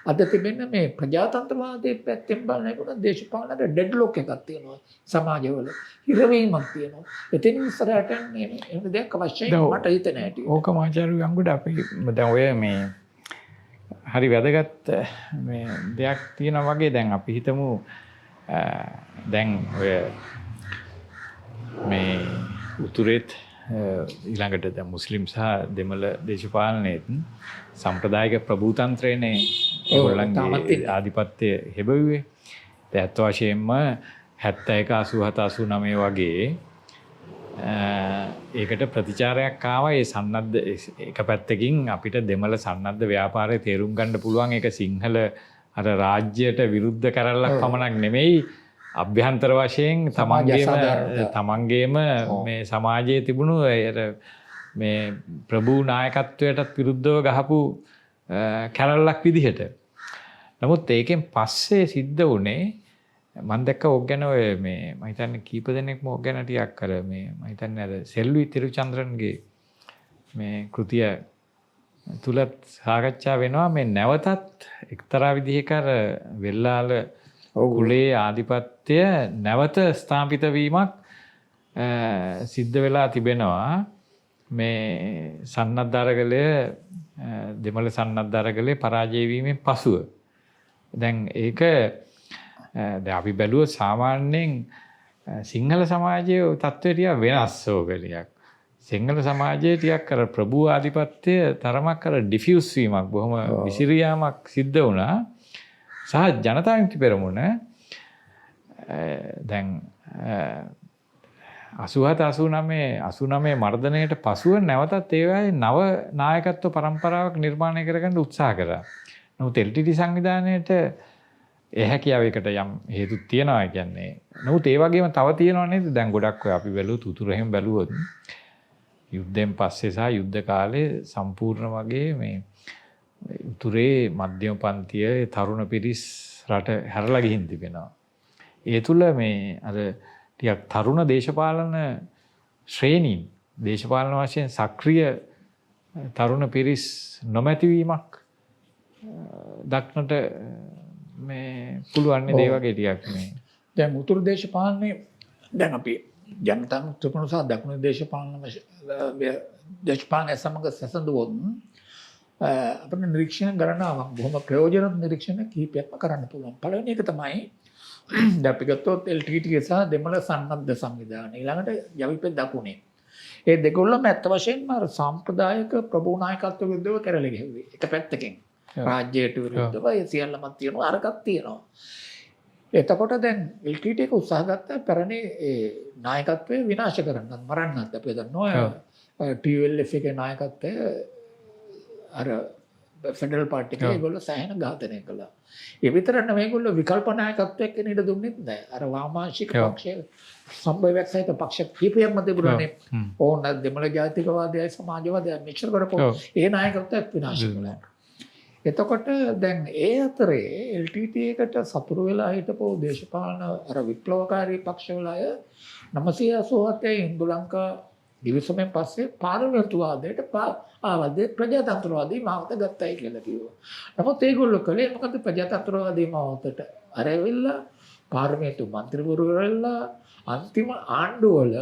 අද තිබෙන මේ ප්‍රජාතන්ත්‍රවාදයේ පැත්තෙන් බලනකොට දේශපාලන ඩෙඩ්ලොක් එකක් තියෙනවා සමාජවල හිරවීමක් තියෙනවා. එතනින් ඉස්සරහට එන දෙයක් අවශ්‍යයි මට හිතෙන හැටි. ඕක මාචාරු ගංගුඩ අපි දැන් ඔය මේ හරි වැදගත් මේ දෙයක් තියෙනවා වගේ දැන් අපි හිතමු දැන් ඔය මේ උතුරේත් ඊළඟට දැන් මුස්ලිම් සහ දෙමළ දේශපාලනයේත් සම්ප්‍රදායික ප්‍රභූතන්ත්‍රයනේ ඒගොල්ලන්ගේ ආධිපත්‍ය හෙබවුවේ. ඒත් වශයෙන්ම 71 87 89 වගේ ඒකට ප්‍රතිචාරයක් ආවා. ඒ සන්නද්ධ එක පැත්තකින් අපිට දෙමළ සන්නද්ධ ව්‍යාපාරය තේරුම් ගන්න පුළුවන්. ඒක සිංහල අර රාජ්‍යයට විරුද්ධ කරල්ලක් පමණක් නෙමෙයි අභ්‍යන්තර වශයෙන් තමන්ගේම මේ සමාජයේ තිබුණු මේ ප්‍රභූ නායකත්වයටත් විරුද්ධව ගහපු කැරල්ලක් විදිහට. නමුත් ඒකෙන් පස්සේ සිද්ධ වුණේ මම දැක්ක ඕක ගැන ඔය මේ මම හිතන්නේ කීප දෙනෙක්ම ඕක ගැන ටිකක් අර මේ මම හිතන්නේ අර සෙල්වි තිරුචන්ද්‍රන්ගේ මේ කෘතිය තුලත් සාකච්ඡා වෙනවා මේ නැවතත් එක්තරා විදිහක අර වෙල්ලාල කුලේ ආධිපත්‍ය නැවත ස්ථාපිත වීමක් සිද්ධ වෙලා තිබෙනවා මේ සන්නද්ධාරගලය දෙමළ සන්නද්ධාරගලේ පරාජය වීමෙන් පසුව. දැන් ඒක දැන් අපි බැලුවොත් සාමාන්‍යයෙන් සිංහල සමාජයේ තත්ත්වය ටික වෙනස් ඕගලියක්. සිංහල සමාජයේ ටිකක් අර ප්‍රභූ ආධිපත්‍ය තරමක් අර ඩිෆියුස් වීමක් බොහොම විසිරියාමක් සිද්ධ වුණා. සහ ජනතා විමුක්ති පෙරමුණ දැන් 89 මර්ධනයට පසුව නැවතත් ඒවායේ නව නායකත්ව පරම්පරාවක් නිර්මාණය කරගන්න උත්සාහ කරා. නමුත් LTT සංවිධානයේට ඒ හැකියාවයකට යම් හේතුක් තියෙනවා කියන්නේ. නමුත් ඒ වගේම තව තියෙනවා නේද? දැන් ගොඩක් ඔය අපි බැලුවොත් උතුර එහෙම බැලුවොත් යුද්ධයෙන් පස්සේ සහ යුද්ධ කාලේ සම්පූර්ණ වගේ මේ උතුරේ මධ්‍යම පන්තියේ තරුණ පිරිස් රට හැරලා ගිහින් තිබෙනවා. ඒ තුල මේ අර ටිකක් තරුණ දේශපාලන ශ්‍රේණීන් දේශපාලන වශයෙන් සක්‍රිය තරුණ පිරිස් නොමැතිවීමක් දක්නට මේ පුළුවන් නේ ඒ වගේ ටිකක් මේ දැන් උතුරු දේශපාලනේ දැන් අපි ජනතා විමුක්ති පෙරමුණ සහ දකුණු දේශපාලනය සමග සැසඳුවොත් අපිට නිරීක්ෂණ ගණනාවක් බොහොම ප්‍රයෝජනවත් නිරීක්ෂණ කිහිපයක්ම කරන්න පුළුවන්. පළවෙනි එක තමයි දැන් අපි ගත්තොත් LTT සහ දෙමළ සන්නද්ධ සංවිධානය ඊළඟට යවිපේ දකුණේ. ඒ දෙකොල්ලම ඇත්ත වශයෙන්ම අර සාම්ප්‍රදායික ප්‍රභූ නායකත්ව විරුද්ධව කරලා ගිහුවේ. එක පැත්තකින් රාජ්‍යයට විරුද්ධව ඒ සියල්ලම තියෙනවා අරකක් තියෙනවා. එතකොට දැන් LTT එක උත්සාහ ගත්තා පැරණි ඒ නායකත්වය විනාශ කරන්නත් මරන්නත් අපි දන්නවා TLF එකේ නායකත්වය අර ෆෙඩරල් පාර්ටි එකේ ඒගොල්ලෝ සෑහෙන ඝාතනය කළා. ඒ විතර නෙවෙයි මේගොල්ලෝ විකල්ප නායකත්වයක් කෙන ඉඩ දුන්නෙත් නැහැ. අර වාමාංශික පක්ෂයේ සම්භවයක් සහිත පක්ෂ කීපයක්ම තිබුණානේ. ඕන දෙමළ ජාතිකවාදයයි සමාජවාදයයි මිශ්‍ර කරපො ඒ නායකත්වයක් විනාශ කළා. එතකොට දැන් ඒ අතරේ LTT එකට සතුරු වෙලා හිටපු දේශපාලන අර විප්ලවකාරී පක්ෂවල අය 987 ඉන්දු ලංකා දිවිසමෙන් පස්සේ පාර්ලිමේන්තුවාදයට ආවද ප්‍රජාතන්ත්‍රවාදී මාවත ගත්තයි කියලා කිව්වා. නමුත් ඒගොල්ලෝ කලේ මොකද ප්‍රජාතන්ත්‍රවාදී මාවතට අර ඇවිල්ලා පාර්ලිමේන්තු මන්ත්‍රීවරු වෙලා අන්තිම ආණ්ඩුවල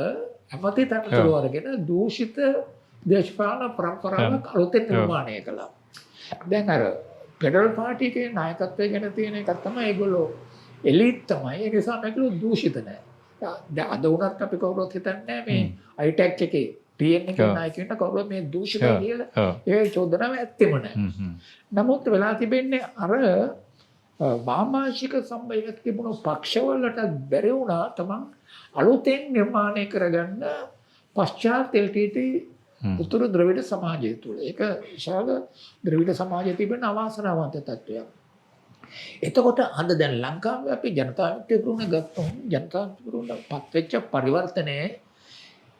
ඇමති තනතුරු අරගෙන දූෂිත දේශපාලන පරම්පරාවක් අලුතෙන් නිර්මාණය කළා. දැන් අර ෆෙඩරල් පාර්ටි එකේ නායකත්වය ගැන තියෙන එකක් තමයි ඒගොල්ලෝ එලිට් තමයි. ඒ නිසා මේගොල්ලෝ දූෂිත නැහැ. දැන් අද වුණත් අපි කවුරුත් හිතන්නේ මේ ITAC එකේ TN එකේ නායකයන්ට කවුරුත් මේ දූෂිතයි කියලා ඒ චෝදනාව ඇත්තෙම නැහැ. නමුත් වෙලා තිබෙන්නේ අර වාමාංශික සම්බන්ධයක් තිබුණු පක්ෂවලට බැරි වුණා තමන් අලුතෙන් නිර්මාණය කරගන්න පශ්චාත් LTT උතුරු ද්‍රවිඩ සමාජය තුළ. ඒක විශාල ද්‍රවිඩ සමාජයේ තිබෙන අවාසනාවන්ත තත්ත්වයක්. එතකොට අද දැන් ලංකාවේ අපි ජනතා විමුක්ති පෙරමුණ ගත්තොත් ජනතා විමුක්ති පෙරමුණ පත්වෙච්ච පරිවර්තනයේ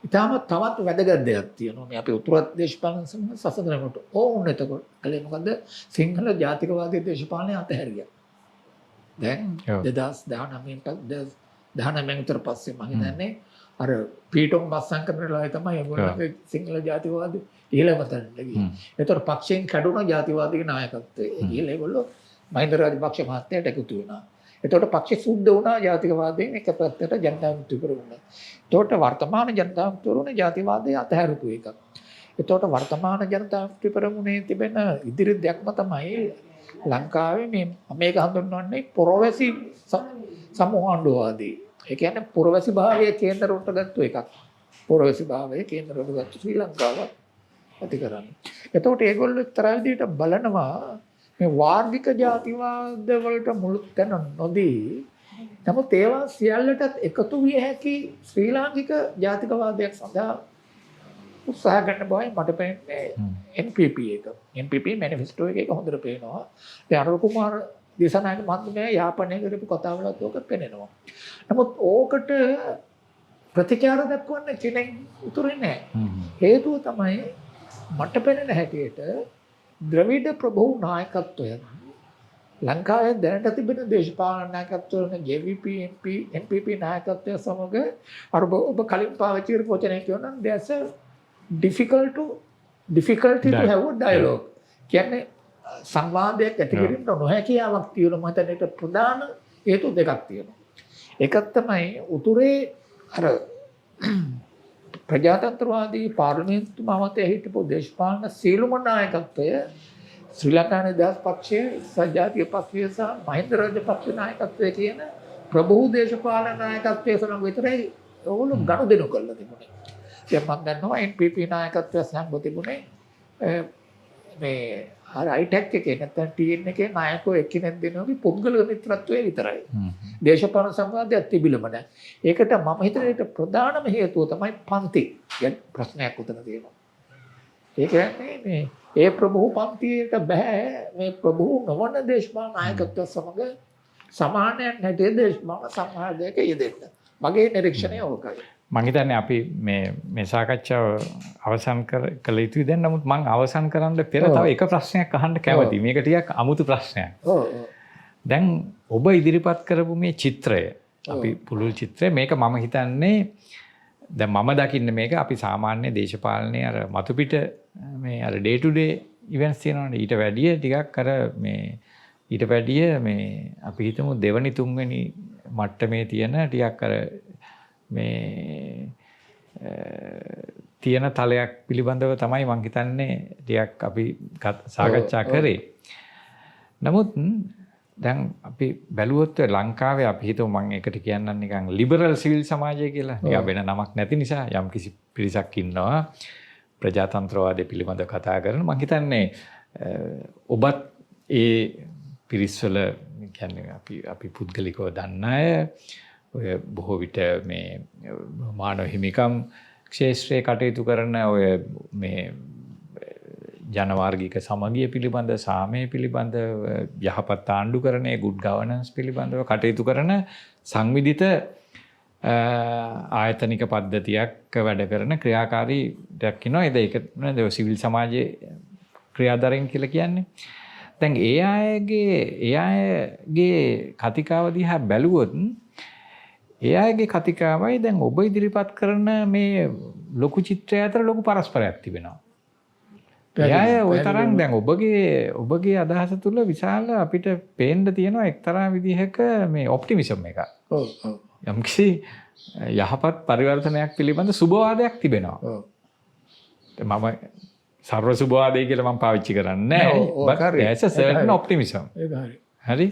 ඊටම තවත් වැදගත් දෙයක් තියෙනවා. මේ අපි උතුරු දේශපාලන සසඳනකට ඕන එතකොට කලේ මොකද සිංහල ජාතිකවාදී දේශපාලනය අතහැරියා. දැන් 2019 විතර පස්සේ මම හිතන්නේ අර පීටොන් බස්සන් කරන වෙලාවේ තමයි ඒගොල්ලන්ගේ සිංහල ජාතිවාදී ඉහළම තැනට ගියේ. ඒතකොට පක්ෂයෙන් කැඩුණ ජාතිවාදී නායකත්වයේ ගිහලා ඒගොල්ලෝ මහින්ද රාජපක්ෂ මහත්තයාට එකතු වුණා. එතකොට පක්ෂ සුද්ධ වුණා ජාතිකවාදයෙන් එක පැත්තට ජනතා විමුක්ති පෙරමුණ. එතකොට වර්තමාන ජනතා විමුක්ති පෙරමුණ ජාතිවාදය අතහැරපු එකක්. එතකොට වර්තමාන ජනතා විමුක්ති පෙරමුණේ තිබෙන ඉදිරි දෙයක්ම තමයි ලංකාවේ මේක හඳුන්වන්නේ පුරවැසි සමූහාණ්ඩුවාදී. ඒ කියන්නේ පුරවැසි භාවයේ කේන්දරවට ගත්ත එකක්. පුරවැසි භාවයේ කේන්දරවට ගත්ත ශ්‍රී ලංකාව ඇති කරන්නේ. එතකොට ඒගොල්ලෝ එක්තරා විදිහට බලනවා මේ වාර්ගික ජාතිවාද වලට මුළු තැන නොදී නමුත් ඒවා සියල්ලටත් එකතු විය හැකි ශ්‍රී ලාංකික ජාතිකවාදයක් සඳහා උත්සාහ ගන්න බවයි මට පේන්නේ NPP එක. NPP මැනිෆෙස්ටෝ එකේ හොඳට පේනවා. දැන් අරුණ කුමාර දේශනායක මහත්මයා යාපනය කරපු කතාවලත් ඕක පෙනෙනවා. නමුත් ඕකට ප්‍රතිචාර දක්වන්න කෙනෙක් උතුරේ නැහැ. හේතුව තමයි මට පෙනෙන හැටියට ද්‍රවිඩ ප්‍රභූ නායකත්වය ලංකාවේ දැනට තිබෙන දේශපාලන නායකත්වවල JVP NPP නායකත්වය සමග අර ඔබ කලින් පාවිච්චි කරපු වචනය කියනනම් there's a difficulty to have a dialogue. කියන්නේ සංවාදයක් ඇති කිරීමට නොහැකියාවක් තියෙනවා. මම හිතන්නේ ඒකට ප්‍රධාන හේතු දෙකක් තියෙනවා. එකක් තමයි උතුරේ අර ප්‍රජාතන්ත්‍රවාදී පාර්ලිමේන්තු මතයේ හිටපු දේශපාලන සීලුම නායකත්වය ශ්‍රී ලංකා නිදහස් පක්ෂයේ සජාතිය පක්ෂය සහ මහින්ද රාජපක්ෂ නායකත්වය කියන ප්‍රභූ දේශපාලන නායකත්වයේ සමග විතරයි ඕගොල්ලෝ ගනුදෙනු කරලා තිබුණේ. දැන් මම දන්නවා NPP නායකත්වය සමග තිබුණේ මේ අර ITAC එකේ නැත්නම් TN එකේ නායකයෝ එක්කෙනෙක් දෙනෝගේ පුද්ගල මිත්‍රත්වයේ විතරයි. දේශපාලන සංවාදයක් තිබිලම නැහැ. ඒකට මම හිතන එක ප්‍රධානම හේතුව තමයි පන්ති. يعني ප්‍රශ්නයක් උතන තියෙනවා. ඒ කියන්නේ මේ ඒ ප්‍රභූ පන්තියට බෑ මේ ප්‍රභූ නොවන දේශපාලන නායකත්වය සමග සමානයක් නැති දේශපාලන සංවාදයක යෙදෙන්න. මගේ නිරීක්ෂණය ඕකයි. මං හිතන්නේ අපි මේ සාකච්ඡාව අවසන් කළ යුතුයි දැන්. නමුත් මං අවසන් කරන්න පෙර තව එක ප්‍රශ්නයක් අහන්න කැමතියි. මේක ටිකක් අමුතු ප්‍රශ්නයක්. දැන් ඔබ ඉදිරිපත් කරපු මේ චිත්‍රය අපි පුළුල් චිත්‍රය මේක මම හිතන්නේ දැන් මම දකින්නේ මේක අපි සාමාන්‍ය දේශපාලනයේ අර මතු පිට මේ අර ඩේ ටු ඩේ ඉවෙන්ට්ස් තියෙනවනේ ඊට වැඩිය ටිකක් අර මේ ඊට වැඩිය මේ අපි හිතමු දෙවනි තුන්වෙනි මට්ටමේ තියෙන ටිකක් අර මේ තියෙන තලයක් පිළිබඳව තමයි මම හිතන්නේ ටිකක් අපි සාකච්ඡා කරේ. නමුත් දැන් අපි බැලුවොත් ලංකාවේ අපි හිතමු මම ඒකට කියන්නම් නිකන් ලිබරල් සිවිල් සමාජය කියලා. නිකන් වෙන නමක් නැති නිසා යම් කිසි පිරිසක් ඉන්නවා ප්‍රජාතන්ත්‍රවාදය පිළිබඳව කතා කරන. මම හිතන්නේ ඔබත් ඒ පිරිස්වල කියන්නේ අපි පුද්ගලිකව දන්න අය ඔය බොහෝ විට මේ මානව හිමිකම් ක්ෂේත්‍රයේ කටයුතු කරන ඔය මේ ජනවාර්ගික සමගිය පිළිබඳ සාමය පිළිබඳ යහපත් ආණ්ඩුකරණය good governance පිළිබඳව කටයුතු කරන සංවිධිත ආයතනික පද්ධතියක් වැඩ කරන ක්‍රියාකාරී දෙයක් ඉන්නවා. ඒක නේද සිවිල් සමාජයේ ක්‍රියාදාරයන් කියලා කියන්නේ. දැන් ඒ අයගේ කතිකාව දිහා බැලුවොත් ඒ අයගේ කතිකාවයි දැන් ඔබ ඉදිරිපත් කරන මේ ලොකු චිත්‍රය අතර ලොකු පරස්පරයක් තිබෙනවා. එය ඔය තරම් දැන් ඔබගේ අදහස තුළ විශාල අපිට පේන්න තියෙනවා එක්තරා විදිහක මේ ඔප්ටිමිසම් එකක්. ඔව් ඔව්. යම්කිසි යහපත් පරිවර්තනයක් පිළිබඳ සුබවාදයක් තිබෙනවා. මම සර්ව සුබවාදය කියලා මම පාවිච්චි කරන්නේ නැහැ. but there's a certain optimism. ඒක හරි. හරි.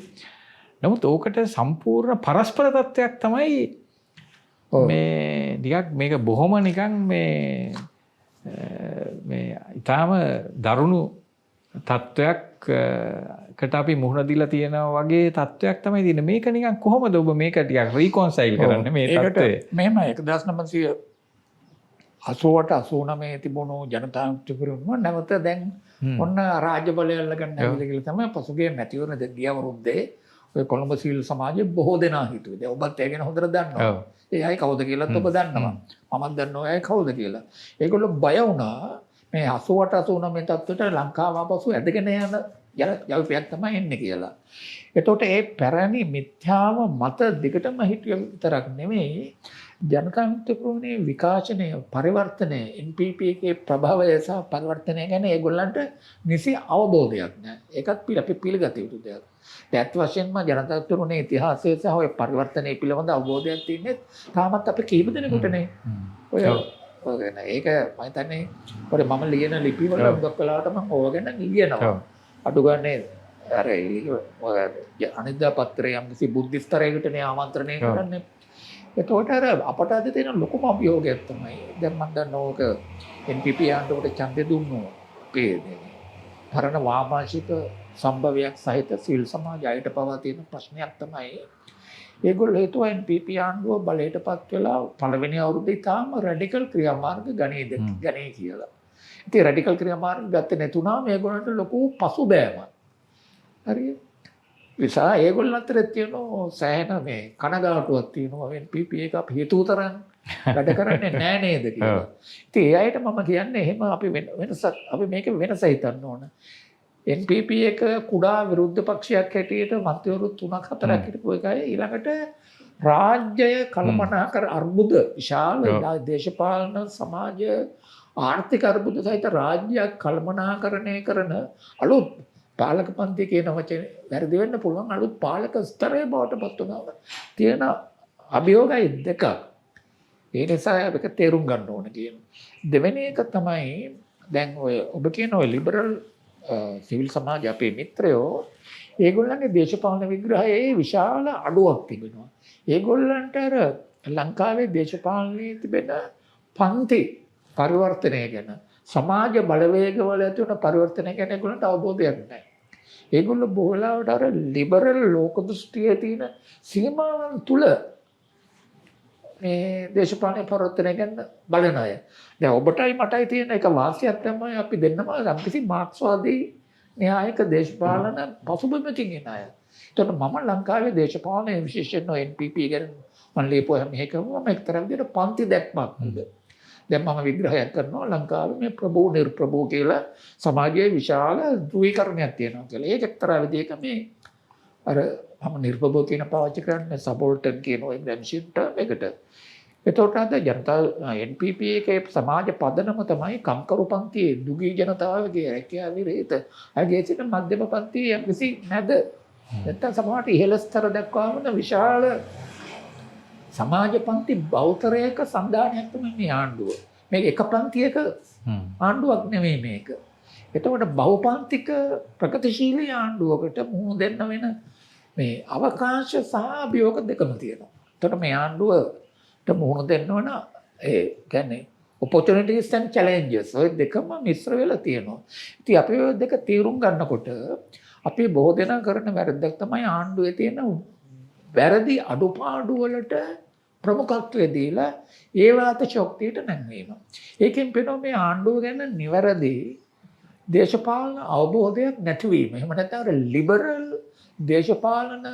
නමුත් ඕකට සම්පූර්ණ පරස්පර තත්ත්වයක් තමයි මේ ටිකක් මේක බොහොම නිකන් මේ ඊටාම දරුණු තත්ත්වයක්කට අපි මුහුණ දීලා තියෙනවා වගේ තත්ත්වයක් තමයි තියෙන්නේ. මේක නිකන් කොහොමද ඔබ මේක ටිකක් රීකොන්සයිල් කරන්නේ මේ තත්ත්වය? මෙහෙමයි 1988-89 තිබුණු ජනතා විමුක්තිපෙරමුණ නැවත දැන් ඔන්න රාජ්‍ය බලය අල්ලගන්න ඇවිල්ලා කියලා තමයි පසුගිය මැතිවරණ ගිය අවුරුද්දේ ඔය කොළඹ සිවිල් සමාජයේ බොහෝ දෙනා හිතුවේ. දැන් ඔබත් ඒ ගැන හොඳට දන්නවා. ඒ අය කවුද කියලාත් ඔබ දන්නවා. මමත් දන්නවා ඒ කවුද කියලා. ඒගොල්ලෝ බය වුණා මේ 88-89 තත්ත්වයට ලංකාව ආපසු ඇදගෙන යන යල්පයක් තමයි එන්නේ කියලා. එතකොට ඒ පැරණි මිත්‍යාව මත දිගටම හිටිය විතරක් නෙමෙයි ජනතා විමුක්තිපෙරමුණේ විකාශනය පරිවර්තනය NPP එකේ ප්‍රභවය සහ පරිවර්තනය ගැන ඒගොල්ලන්ට නිසි අවබෝධයක් නැහැ. ඒකත් අපි පිළිගත යුතු දෙයක්. ඇත්ත වශයෙන්ම ජනතා විමුක්තිපෙරමුණේ ඉතිහාසය සහ ඔය පරිවර්තනය පිළිබඳ අවබෝධයක් තියෙන්නේ තාමත් අපි කීප දෙනෙකුටනේ. ඔය ගැන ඒක මම හිතන්නේ ඔය මම ලියන ලිපිවල හුඟක් වෙලාවට මම ඕව ගැන ලියනවා. අඩු ගන්නේ අර අනිද්දා පත්‍රයේ යම් කිසි බුද්ධිස්තරයකටනේ ආමන්ත්‍රණය කරන්නේ. එතකොට අර අපට අද තියෙන ලොකුම අභියෝගයක් තමයි දැන් මම දන්නවා ඕක NPP ආණ්ඩුවට ඡන්දය දුන්නෝ අපේ පරණ වාමාංශික සම්භවයක් සහිත සිවිල් සමාජ අයට පවා තියෙන ප්‍රශ්නයක් තමයි ඒගොල්ලෝ හිතුවා NPP ආණ්ඩුව බලයටපත් වෙලා පළවෙනි අවුරුද්දේ තාම රැඩිකල් ක්‍රියාමාර්ග ගණේ කියලා. ඉතින් රැඩිකල් ක්‍රියාමාර්ග ගත්තේ නැතුණාම ඒගොල්ලන්ට ලොකු පසුබෑමක්. හරිද? නිසා ඒගොල්ලන් අතර තියෙන සෑහෙන මේ කනගාටුවක් තියෙනවා NPP එක අපි හිතුව තරම් වැඩ කරන්නේ නෑ නේද කියලා. ඉතින් ඒ අයට මම කියන්නේ එහෙම අපි වෙනසක් අපි මේක වෙනස හිතන්න ඕන. NPP එක කුඩා විරුද්ධ පක්ෂයක් හැටියට මන්ත්‍රීවරු 3ක් 4ක් හිටපු එකයි ඊළඟට රාජ්‍යය කළමනාකර අර්බුද විශාල දේශපාලන සමාජ ආර්ථික අර්බුද සහිත රාජ්‍යයක් කළමනාකරණය කරන අලුත් පාලක පන්තිය කියන වචනේ වැරදි වෙන්න පුළුවන් අලුත් පාලක ස්තරය බවට පත් වුණා තියෙන අභියෝගයි දෙකක්. ඒ නිසා ඒක තේරුම් ගන්න ඕන කියන. දෙවෙනි එක තමයි දැන් ඔය ඔබ කියන ඔය ලිබරල් සිවිල් සමාජ අපේ මිත්‍රයෝ ඒගොල්ලන්ගේ දේශපාලන විග්‍රහයේ විශාල අඩුවක් තිබෙනවා. ඒගොල්ලන්ට අර ලංකාවේ දේශපාලනයේ තිබෙන පන්ති පරිවර්තනය ගැන සමාජ බලවේගවල ඇති වුණ පරිවර්තනය ගැන ඒගොල්ලන්ට අවබෝධයක් නැහැ. ඒගොල්ලෝ බොහෝලාවට අර ලිබරල් ලෝක දෘෂ්ටියේ තියෙන සීමාවන් තුල මේ දේශපාලන පරිවර්තනය ගැන බලන අය. දැන් ඔබටයි මටයි තියෙන එක වාසියක් තමයි අපි දෙන්නම යම්කිසි මාක්ස්වාදී න්‍යායික දේශපාලන පසුබිමකින් එන අය. එතකොට මම ලංකාවේ දේශපාලනයේ විශේෂයෙන්ම NPP ගැන මම ලියපුවා මේකම එක්තරා විදිහට පන්ති දැක්මක් නේද. දැන් මම විග්‍රහයක් කරනවා ලංකාවේ මේ ප්‍රභූ නිර්ප්‍රභූ කියලා සමාජයේ විශාල ධ්‍රුවීකරණයක් තියෙනවා කියලා. ඒක එක්තරා විදිහක මේ අර මම නිර්ප්‍රභූ කියන පාවිච්චි කරන්නේ සබෝල්ටන් කියන ඔය ඉන්වෙන්ෂන් ටර්ම් එකට. එතකොට අද ජනතා NPP එකේ සමාජ පදනම තමයි කම්කරු පන්තියේ දුගී ජනතාවගේ රැකියාව විරහිත අගේ සිට මධ්‍යම පන්තියේ යම්කිසි නැද නැත්නම් සමහරට ඉහළ ස්තර දක්වාම විශාල සමාජ පන්ති බෞතරයක සන්දානයක් තමයි මේ ආණ්ඩුව. මේක එක පන්තියක ආණ්ඩුවක් නෙමෙයි මේක. එතකොට බහුපන්තික ප්‍රගතිශීලී ආණ්ඩුවකට මුහුණ දෙන්න වෙන මේ අවකාශ සහ අභියෝග දෙකම තියෙනවා. එතකොට මේ ආණ්ඩුවට මුහුණ දෙන්න වෙන ඒ කියන්නේ opportunities and challenges ඔය දෙකම මිශ්‍ර වෙලා තියෙනවා. ඉතින් අපි ඔය දෙක තීරුම් ගන්නකොට අපි බොහෝ දෙනා කරන වැරද්දක් තමයි ආණ්ඩුවේ තියෙන වැරදි අඩුපාඩු වලට ප්‍රමුඛත්වය දීලා ඒ වාත ශක්තියට නැංවීම. ඒකෙන් පේනවා මේ ආණ්ඩුව ගැන නිවැරදි දේශපාලන අවබෝධයක් නැතිවීම. එහෙම නැත්නම් අර ලිබරල් දේශපාලන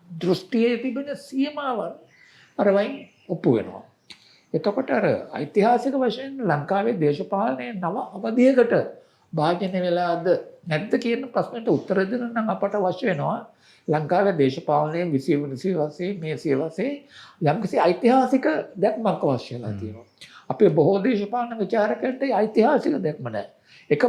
දෘෂ්ටියේ තිබෙන සීමාවන් අර වයින් ඔප්පු වෙනවා. එතකොට අර ඓතිහාසික වශයෙන් ලංකාවේ දේශපාලනයේ නව අවධියකට භාජනය වෙලාද නැද්ද කියන ප්‍රශ්නට උත්තර දෙන්න නම් අපට අවශ්‍ය වෙනවා ලංකාවේ දේශපාලනයේ 20 වසරේ මේ සියවසේ යම්කිසි ඓතිහාසික දැක්මක් අවශ්‍යලා තියෙනවා. අපේ බොහෝ දේශපාලන විචාරකයන්ට ඓතිහාසික දැක්ම නැහැ. එක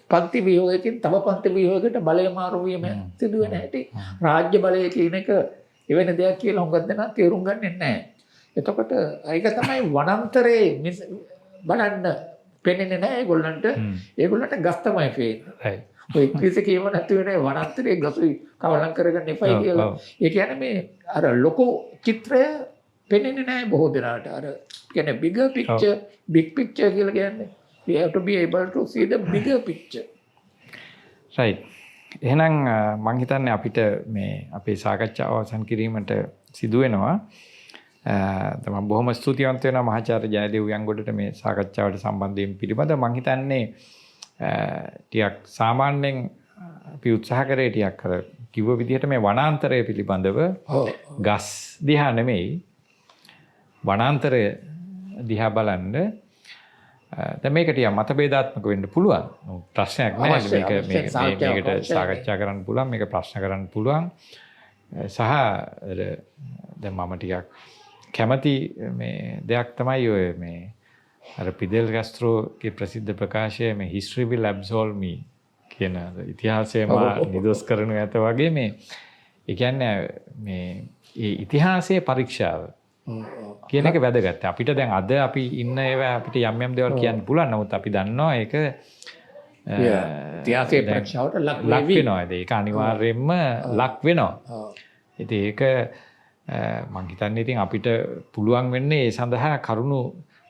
පන්ති ව්‍යුහයකින් තව පන්ති ව්‍යුහයකට බලය මාරු වීම සිදු වෙන හැටි රාජ්‍ය බලය කියන එක එවැනි දෙයක් කියලා හුඟක් දෙනා තේරුම් ගන්නෙ නැහැ. එතකොට ඒක තමයි වනාන්තරයේ බලන්න පෙනෙන්නේ නැහැ ඒගොල්ලන්ට. ඒගොල්ලන්ට ගස් තමයි පේන්නේ. ඔය ඉංග්‍රීසි කියව නැති වෙනේ වනාන්තරයේ ගසුයි කවලම් කරගන්න එපයි කියලා. ඒ කියන්නේ මේ අර ලොකු චිත්‍රය පෙනෙන්නේ නැහැ බොහෝ දෙනාට. අර කියන්නේ big picture කියලා කියන්නේ. We have to be able to see the bigger picture. Right. එහෙනම් මම හිතන්නේ අපිට මේ අපේ සාකච්ඡාව අවසන් කිරීමට සිදු වෙනවා. තමයි බොහොම ස්තුතිවන්ත වෙනවා මහාචාර්ය ජයදේව යංගොඩට මේ සාකච්ඡාවට සම්බන්ධ වීම පිළිබඳව. මම හිතන්නේ ටිකක් සාමාන්‍යයෙන් අපි උත්සාහ කරේ ටිකක් අර කිව්ව විදිහට මේ වනාන්තරය පිළිබඳව ගස් දිහා නෙමෙයි වනාන්තරය දිහා බලන්න. දැන් මේක ටිකක් මතභේදාත්මක වෙන්න පුළුවන්. ප්‍රශ්නයක් නෑ. මේකට සාකච්ඡා කරන්න පුළුවන්. මේක ප්‍රශ්න කරන්න පුළුවන්. සහ දැන් මම ටිකක් කැමති මේ දෙයක් තමයි ඔය මේ අර පිදෙල් කාස්ට්‍රෝගේ ප්‍රසිද්ධ ප්‍රකාශය මේ history will absolve me කියන ඉතිහාසයම නිදොස් කරනු ඇත වගේ මේ ඒ කියන්නේ මේ ඉතිහාසයේ පරීක්ෂාව කියන එක වැදගත්. අපිට දැන් අද අපි ඉන්න ඒවා අපිට යම් යම් දේවල් කියන්න පුළුවන්. නමුත් අපි දන්නවා ඒක ඉතිහාසයේ පරීක්ෂාවට ලක් වෙනවා. ඒක අනිවාර්යයෙන්ම ලක් වෙනවා. ඉතින් ඒක මම හිතන්නේ ඉතින් අපිට පුළුවන් වෙන්නේ ඒ සඳහා කරුණු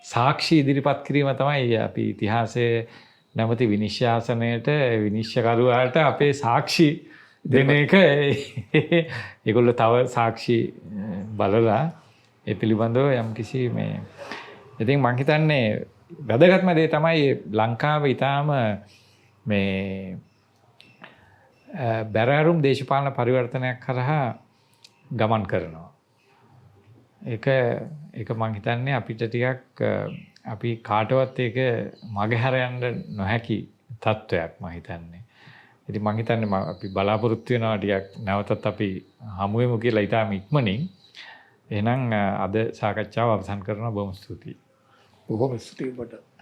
සාක්ෂි ඉදිරිපත් කිරීම තමයි අපි ඉතිහාසයේ නැමැති විනිශ්චයාසනයට විනිශ්චයකරුවාට අපේ සාක්ෂි දෙන එක. ඒගොල්ලෝ තව සාක්ෂි බලලා ඒ පිළිබඳව යම්කිසි මේ ඉතින් මම හිතන්නේ වැදගත්ම දේ තමයි ලංකාවේ ඊටාම මේ බැරෑරුම් දේශපාලන පරිවර්තනයක් කරහා ගමන් කරනවා. ඒක මං හිතන්නේ අපිට ටිකක් අපි කාටවත් ඒක මගහැර යන්න නොහැකි තත්ත්වයක් මං හිතන්නේ. ඉතින් මං හිතන්නේ අපි බලාපොරොත්තු වෙනවා ටිකක් නැවතත් අපි හමු වෙමු කියලා ඊටාම ඉක්මනින්. එහෙනම් අද සාකච්ඡාව අවසන් කරනවා. බොහොම ස්තුතියි. බොහොම ස්තුතියි ඔබට.